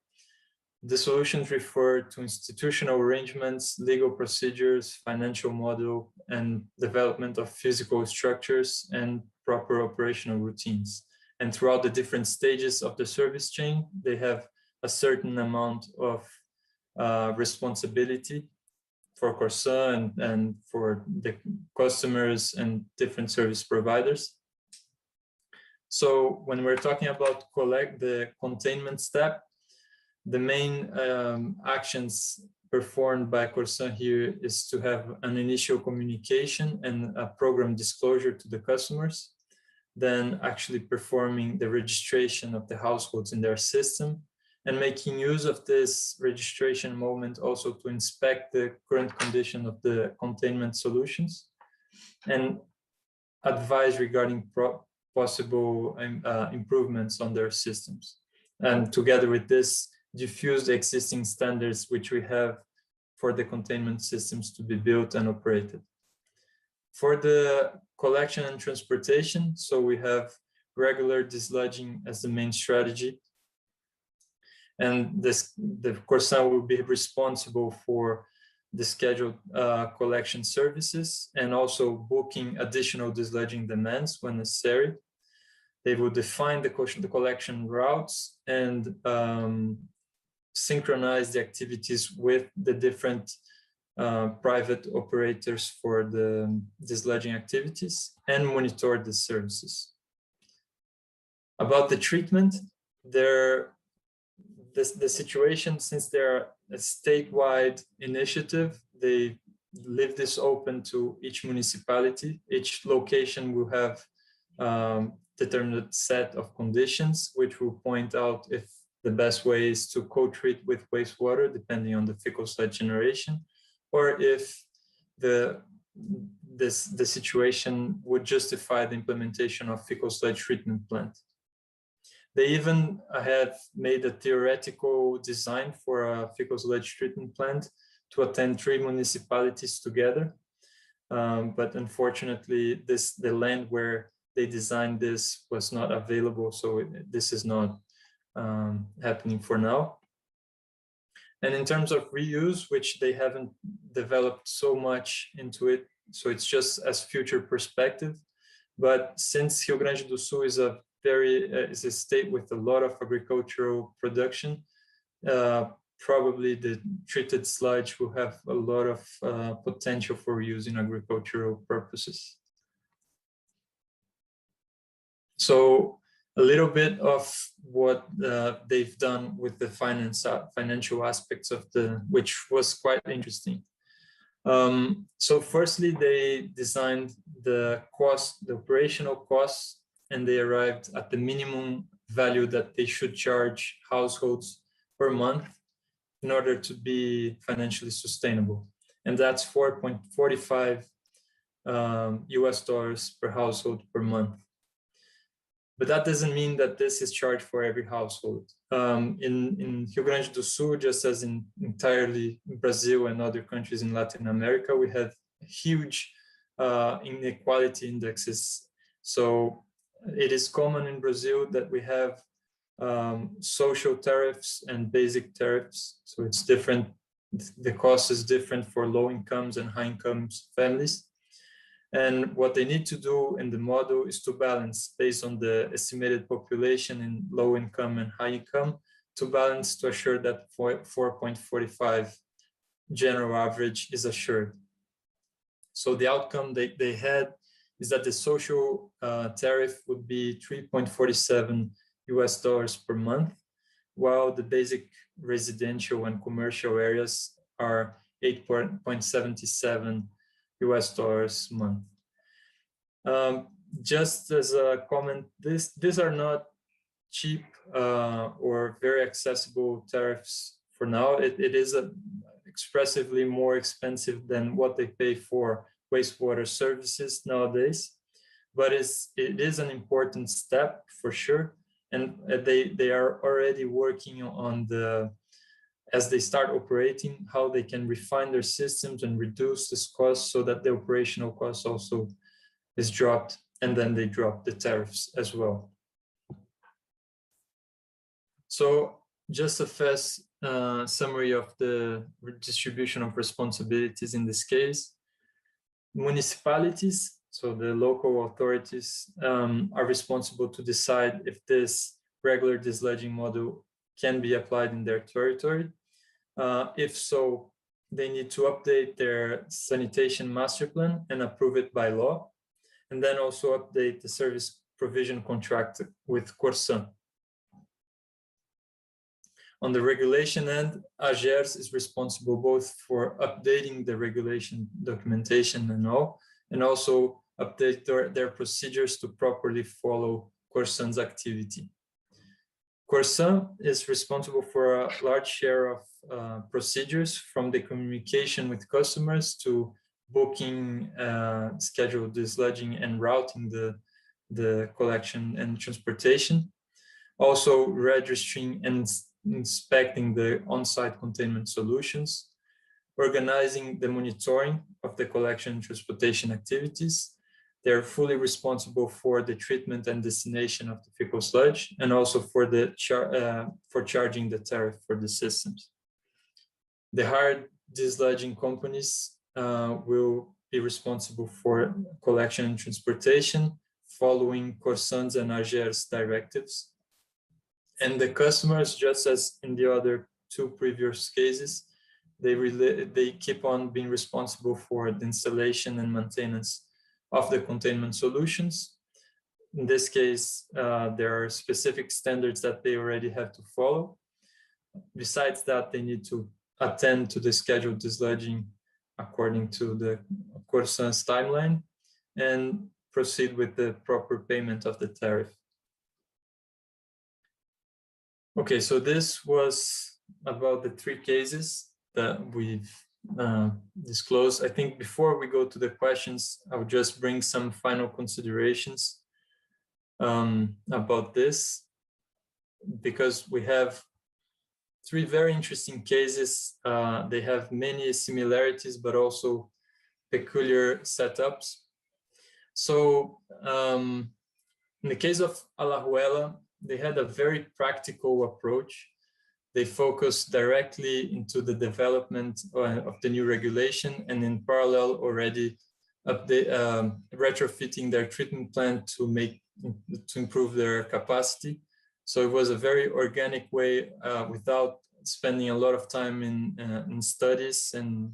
the solutions refer to institutional arrangements, legal procedures, financial model, and development of physical structures and proper operational routines. And throughout the different stages of the service chain, they have a certain amount of responsibility for Corsã and for the customers and different service providers. So when we're talking about the containment step, the main actions performed by Corsã here is to have an initial communication and a program disclosure to the customers, then actually performing the registration of the households in their system, and making use of this registration moment also to inspect the current condition of the containment solutions and advise regarding possible improvements on their systems. And together with this, diffuse the existing standards which we have for the containment systems to be built and operated. For the collection and transportation, so we have regular desludging as the main strategy. And the Corsã will be responsible for the scheduled collection services and also booking additional desludging demands when necessary. They will define the collection routes and synchronize the activities with the different private operators for the desludging activities and monitor the services. About the treatment, the situation, since they're a statewide initiative, they leave this open to each municipality. Each location will have determined set of conditions, which will point out if the best way is to co-treat with wastewater, depending on the fecal sludge generation, or if the situation would justify the implementation of fecal sludge treatment plant. They even have made a theoretical design for a fecal sludge treatment plant to attend 3 municipalities together. But unfortunately, the land where they designed this was not available, so this is not happening for now. And in terms of reuse, which they haven't developed so much into it, so it's just as future perspective. But since Rio Grande do Sul is a is a state with a lot of agricultural production, probably the treated sludge will have a lot of potential for use in agricultural purposes. So a little bit of what they've done with the financial aspects of which was quite interesting. So firstly, they designed the operational costs, and they arrived at the minimum value that they should charge households per month in order to be financially sustainable. And that's $4.45 US dollars per household per month. But that doesn't mean that this is charged for every household. In Rio Grande do Sul, just as in entirely Brazil and other countries in Latin America, we have huge inequality indexes. So it is common in Brazil that we have social tariffs and basic tariffs. So it's different. The cost is different for low incomes and high incomes families. And what they need to do in the model is to balance based on the estimated population in low income and high income, to balance to assure that 4.45 general average is assured. So the outcome they had is that the social tariff would be 3.47 US dollars per month, while the basic residential and commercial areas are 8.77 US dollars a month. Just as a comment, these are not cheap or very accessible tariffs for now. It is expressively more expensive than what they pay for wastewater services nowadays, but it is an important step for sure. And they are already working on as they start operating, how they can refine their systems and reduce this cost so that the operational cost also is dropped, and then they drop the tariffs as well. So just a fast summary of the distribution of responsibilities in this case. Municipalities, so the local authorities, are responsible to decide if this regular desludging model can be applied in their territory. If so, they need to update their sanitation master plan and approve it by law, and then also update the service provision contract with Corsan. On the regulation end, AGERS is responsible both for updating the regulation documentation and all, and also update their procedures to properly follow Corsan's activity. Corsan is responsible for a large share of procedures, from the communication with customers to booking, scheduled desludging and routing the collection and transportation. Also registering and inspecting the on-site containment solutions, organizing the monitoring of the collection and transportation activities. They're fully responsible for the treatment and destination of the fecal sludge, and also for charging the tariff for the systems. The hired desludging companies will be responsible for collection and transportation, following Corsan's and AGER's directives. And the customers, just as in the other two previous cases, they keep on being responsible for the installation and maintenance of the containment solutions. In this case, there are specific standards that they already have to follow. Besides that, they need to attend to the scheduled desludging according to the Corsan's timeline and proceed with the proper payment of the tariff. Okay, so this was about the three cases that we've disclosed. I think before we go to the questions, I'll just bring some final considerations about this, because we have three very interesting cases. They have many similarities, but also peculiar setups. So in the case of Alajuela, they had a very practical approach. They focused directly into the development of the new regulation, and in parallel already retrofitting their treatment plant to improve their capacity. So it was a very organic way without spending a lot of time in studies, and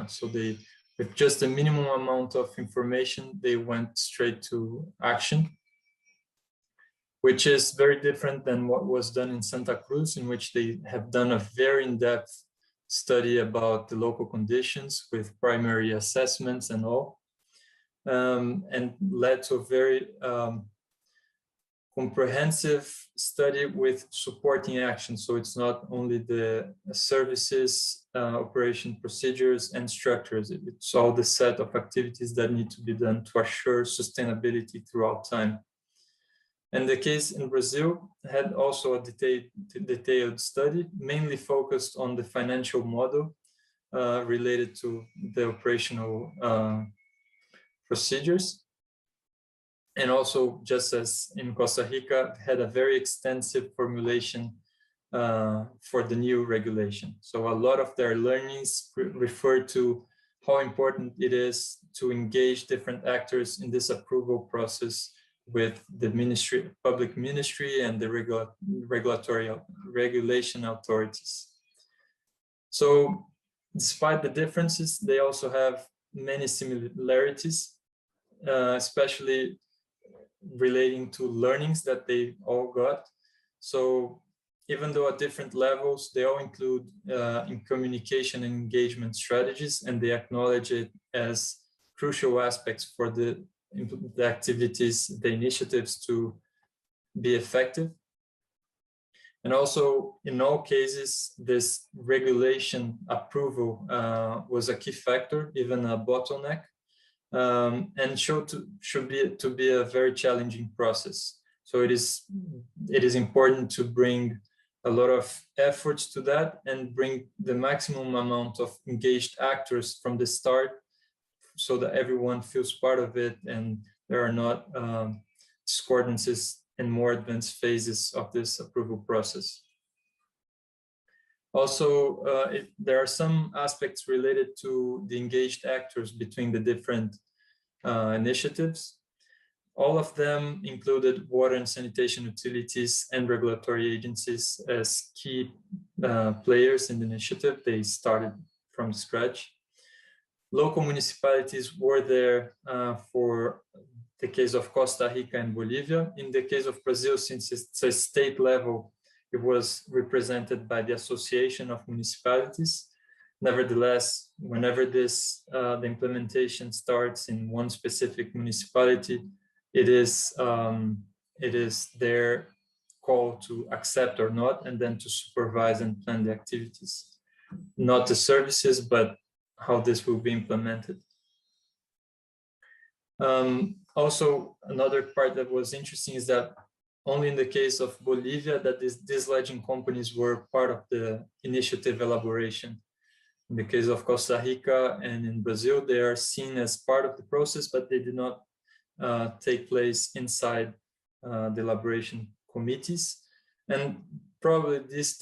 so they, with just a minimum amount of information, they went straight to action, which is very different than what was done in Santa Cruz, in which they have done a very in-depth study about the local conditions with primary assessments and all, and led to a very comprehensive study with supporting action. So it's not only the services, operation procedures and structures, it's all the set of activities that need to be done to assure sustainability throughout time. And the case in Brazil had also a detailed study, mainly focused on the financial model related to the operational procedures. And also, just as in Costa Rica, had a very extensive formulation for the new regulation. So a lot of their learnings refer to how important it is to engage different actors in this approval process with the ministry, public ministry, and the regulation authorities. So despite the differences, they also have many similarities, especially relating to learnings that they all got. So even though at different levels, they all include in communication and engagement strategies, and they acknowledge it as crucial aspects for the activities, the initiatives to be effective. And also, in all cases, this regulation approval was a key factor, even a bottleneck, and should be a very challenging process. So it is important to bring a lot of efforts to that and bring the maximum amount of engaged actors from the start, so that everyone feels part of it and there are not discordances in more advanced phases of this approval process. Also, there are some aspects related to the engaged actors between the different initiatives. All of them included water and sanitation utilities and regulatory agencies as key players in the initiative. They started from scratch. Local municipalities were there for the case of Costa Rica and Bolivia. In the case of Brazil, since it's a state level, it was represented by the Association of Municipalities. Nevertheless, whenever the implementation starts in one specific municipality, it is their call to accept or not, and then to supervise and plan the activities, not the services, but how this will be implemented. Also, another part that was interesting is that only in the case of Bolivia that these sludging companies were part of the initiative elaboration. In the case of Costa Rica and in Brazil, they are seen as part of the process, but they did not take place inside the elaboration committees. And probably this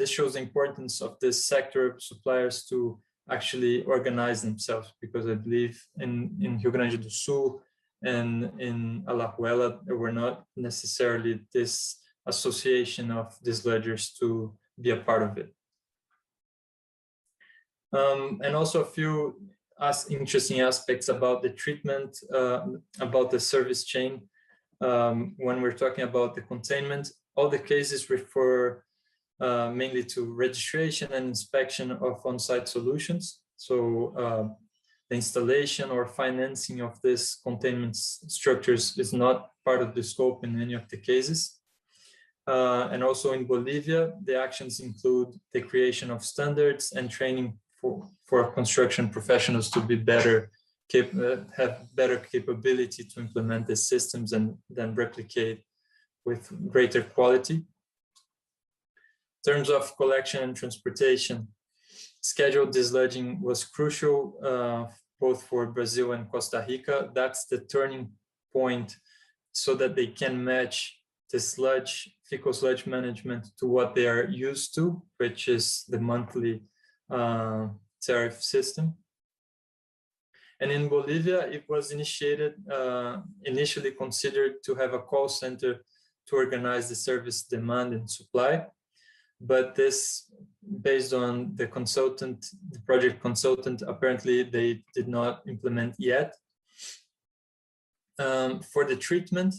shows the importance of this sector of suppliers to actually organize themselves, because I believe in Rio Grande do Sul and in Alajuela, there were not necessarily this association of these ledgers to be a part of it. And also a few interesting aspects about the treatment, about the service chain. When we're talking about the containment, all the cases refer mainly to registration and inspection of on-site solutions. So the installation or financing of this containment structures is not part of the scope in any of the cases. And also in Bolivia, the actions include the creation of standards and training for construction professionals to be have better capability to implement the systems and then replicate with greater quality. In terms of collection and transportation, scheduled desludging was crucial both for Brazil and Costa Rica. That's the turning point so that they can match the fecal sludge management to what they are used to, which is the monthly tariff system. And in Bolivia, it was initially considered to have a call center to organize the service demand and supply. But this, based on the project consultant, apparently they did not implement yet. For the treatment,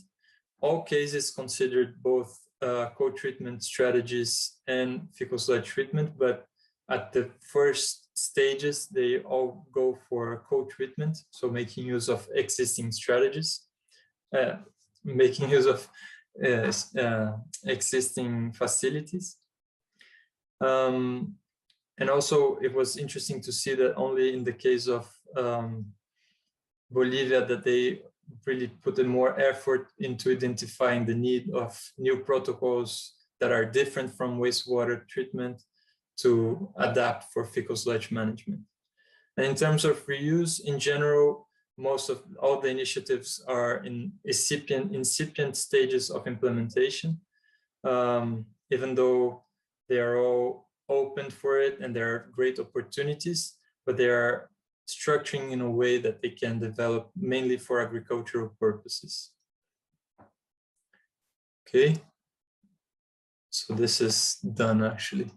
all cases considered both co-treatment strategies and fecal sludge treatment, but at the first stages, they all go for co-treatment, so making use of existing strategies, making use of existing facilities. And also, it was interesting to see that only in the case of Bolivia that they really put in more effort into identifying the need of new protocols that are different from wastewater treatment to adapt for fecal sludge management. And in terms of reuse, in general, most of all the initiatives are in incipient stages of implementation, even though they are all open for it and there are great opportunities, but they are structuring in a way that they can develop mainly for agricultural purposes. Okay, so this is done actually.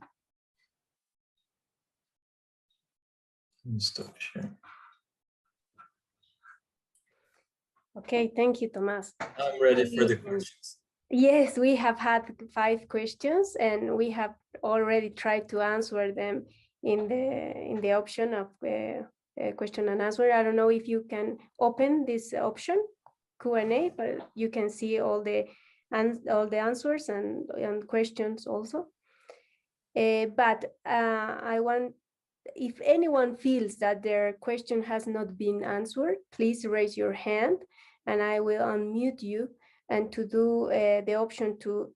Let me stop sharing. Okay, thank you, Tomás. I'm ready for the questions. Yes, we have had 5 questions and we have already tried to answer them in the option of question and answer. I don't know if you can open this option, Q&A, but you can see all the answers and questions also. But I want, if anyone feels that their question has not been answered, please raise your hand and I will unmute you and to do the option to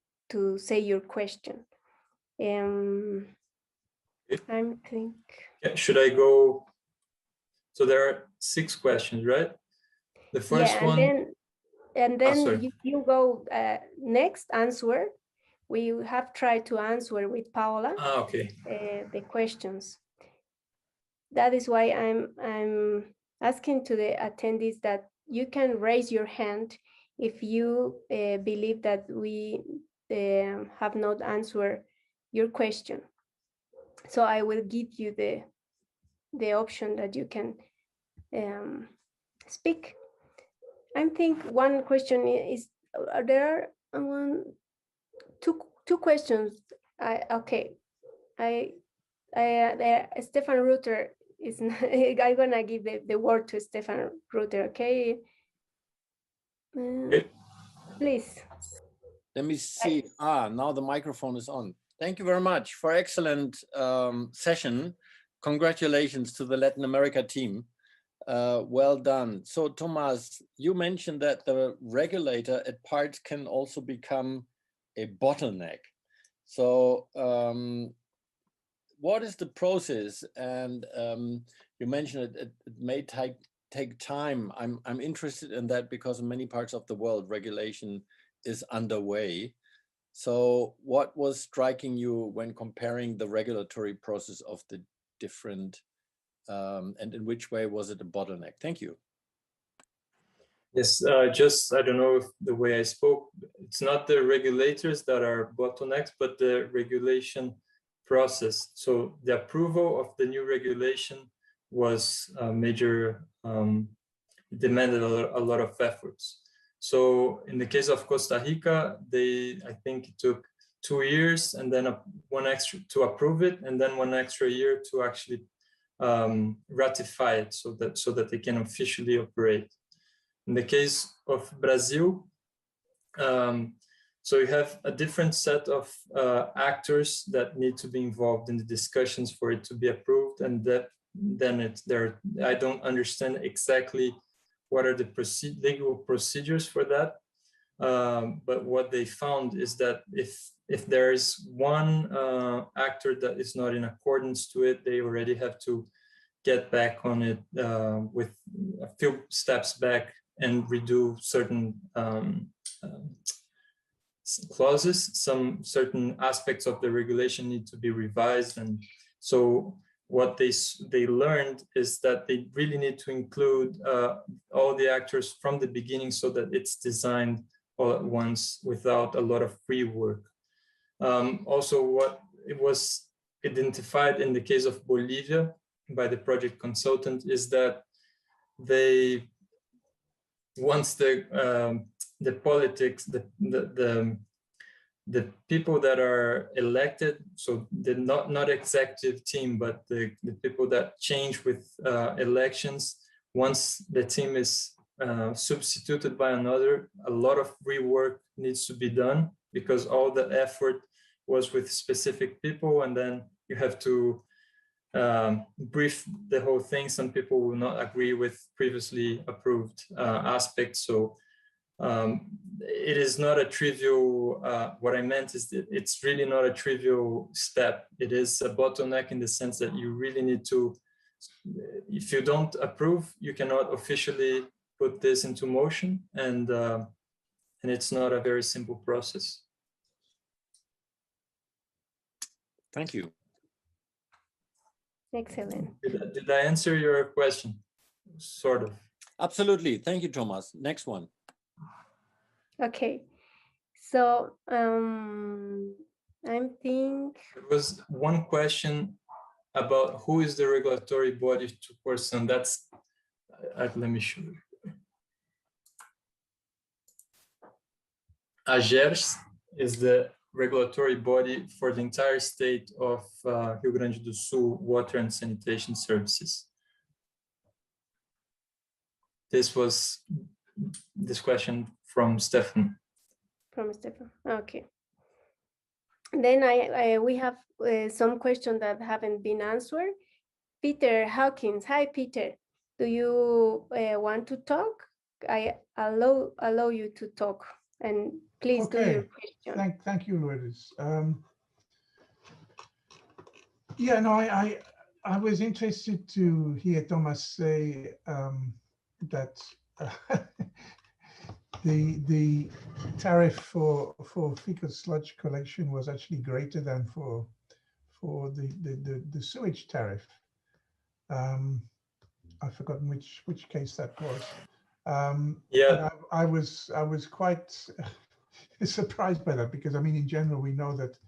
say your question. I think. Yeah, should I go? So there are 6 questions, right? The first one. And then you go next answer. We have tried to answer with Paola okay. The questions. That is why I'm asking to the attendees that you can raise your hand if you believe that we have not answered your question. So I will give you the option that you can speak. I think one question is, there are two questions. Stefan Reuter is, I'm gonna give the word to Stefan Reuter, okay? Please. Let me see. Now the microphone is on. Thank you very much for excellent session. Congratulations to the Latin America team. Well done. So Tomás, you mentioned that the regulator at parts can also become a bottleneck. So what is the process? And you mentioned it may take time. I'm interested in that because in many parts of the world regulation is underway. So what was striking you when comparing the regulatory process of the different and in which way was it a bottleneck? Thank you. Yes, I don't know if the way I spoke, it's not the regulators that are bottlenecks, but the regulation process. So the approval of the new regulation was a major, demanded a lot of efforts. So in the case of Costa Rica, I think it took 2 years and then one extra to approve it, and then 1 extra year to actually ratify it so that they can officially operate. In the case of Brazil, so you have a different set of actors that need to be involved in the discussions for it to be approved, and I don't understand exactly what are the legal procedures for that. But what they found is that if there is one actor that is not in accordance to it, they already have to get back on it with a few steps back and redo certain clauses. Some certain aspects of the regulation need to be revised, and so what they learned is that they really need to include all the actors from the beginning so that it's designed all at once without a lot of rework. Also, what it was identified in the case of Bolivia by the project consultant is that they, once the politics, the people that are elected, so the not executive team, but the people that change with elections, once the team is substituted by another, a lot of rework needs to be done because all the effort was with specific people, and then you have to brief the whole thing. Some people will not agree with previously approved aspects, so it is not a trivial, what I meant is that it's really not a trivial step. It is a bottleneck in the sense that you really need to, if you don't approve, you cannot officially put this into motion, and it's not a very simple process. Thank you. Excellent. Did I answer your question? Sort of. Absolutely. Thank you, Thomas. Next one. Okay, so I think There was one question about who is the regulatory body to person. That's, let me show you. AGERS is the regulatory body for the entire state of Rio Grande do Sul water and sanitation services. This was this question from Stefan. from Stefan. Okay. Then we have some questions that haven't been answered. Peter Hawkins. Hi, Peter. Do you want to talk? I allow you to talk, and please do your question. Thank you, Lourdes. Yeah, no, I was interested to hear Thomas say that the tariff for fecal sludge collection was actually greater than for the sewage tariff. I've forgotten which case that was. Yeah, I was quite surprised by that, because I mean, in general, we know that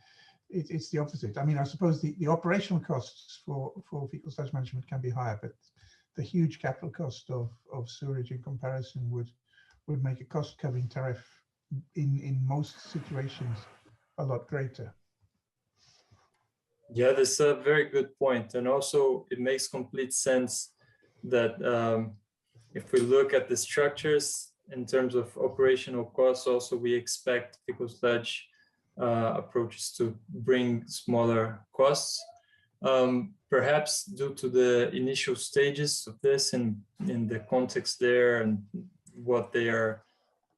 it's the opposite. I mean, I suppose the operational costs for fecal sludge management can be higher, but the huge capital cost of sewerage in comparison would make a cost covering tariff in most situations a lot greater. Yeah, that's a very good point. And also it makes complete sense that if we look at the structures in terms of operational costs, also we expect fecal sludge approaches to bring smaller costs. Perhaps due to the initial stages of this and in the context there and what they are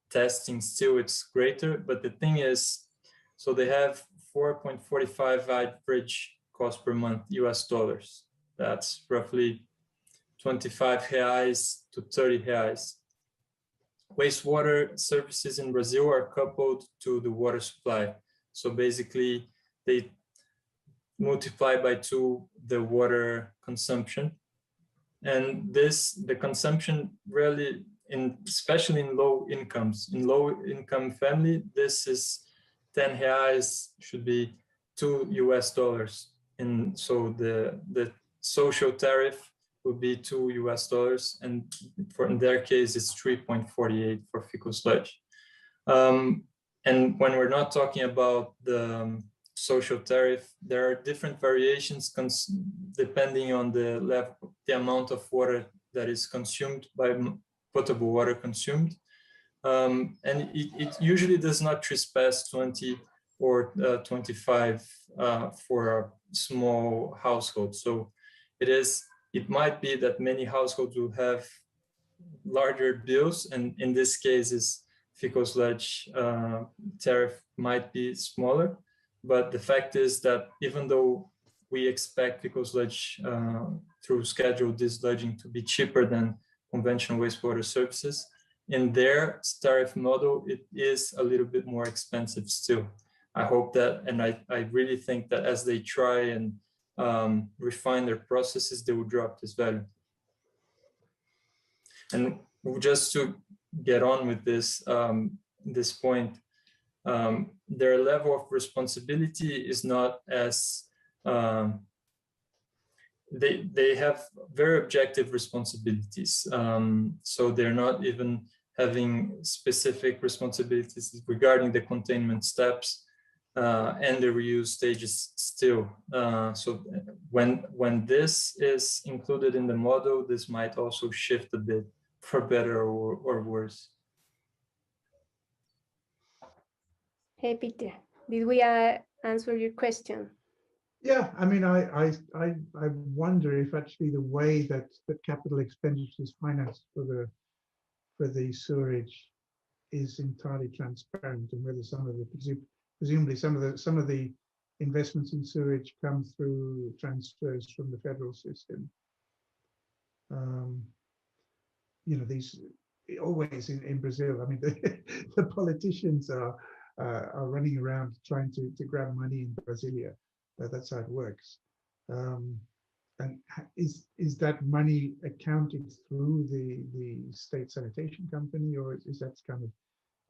testing, still it's greater. But the thing is, so they have 4.45 average cost per month US dollars. That's roughly 25 reais to 30 reais. Wastewater services in Brazil are coupled to the water supply. So basically they multiply by 2 the water consumption. And the consumption really, especially in low incomes, in low income family, this is 10 reais, should be $2 US. And so the social tariff would be $2 US. And in their case, it's 3.48 for fecal sludge. And when we're not talking about the social tariff, there are different variations depending on the level, the amount of water that is consumed by potable water consumed. And it usually does not trespass 20 or 25 for a small household. So it might be that many households will have larger bills, and in this case, fecal sludge tariff might be smaller. But the fact is that even though we expect fecal sludge through scheduled desludging to be cheaper than conventional wastewater services, in their tariff model, it is a little bit more expensive still. I hope that, and I really think that as they try and refine their processes, they will drop this value. And just to get on with this, this point, their level of responsibility is not as, they have very objective responsibilities. So they're not even having specific responsibilities regarding the containment steps and the reuse stages still. So when this is included in the model, this might also shift a bit for better or worse. Hey, Peter, did we answer your question? Yeah, I mean, I wonder if actually the way that capital expenditure is financed for the sewerage is entirely transparent, and whether some of the presumably some of the investments in sewerage come through transfers from the federal system. You know, these always in Brazil. I mean, the politicians are running around trying to grab money in Brasilia. That's how it works. And is that money accounted through the state sanitation company, or is that kind of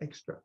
extra?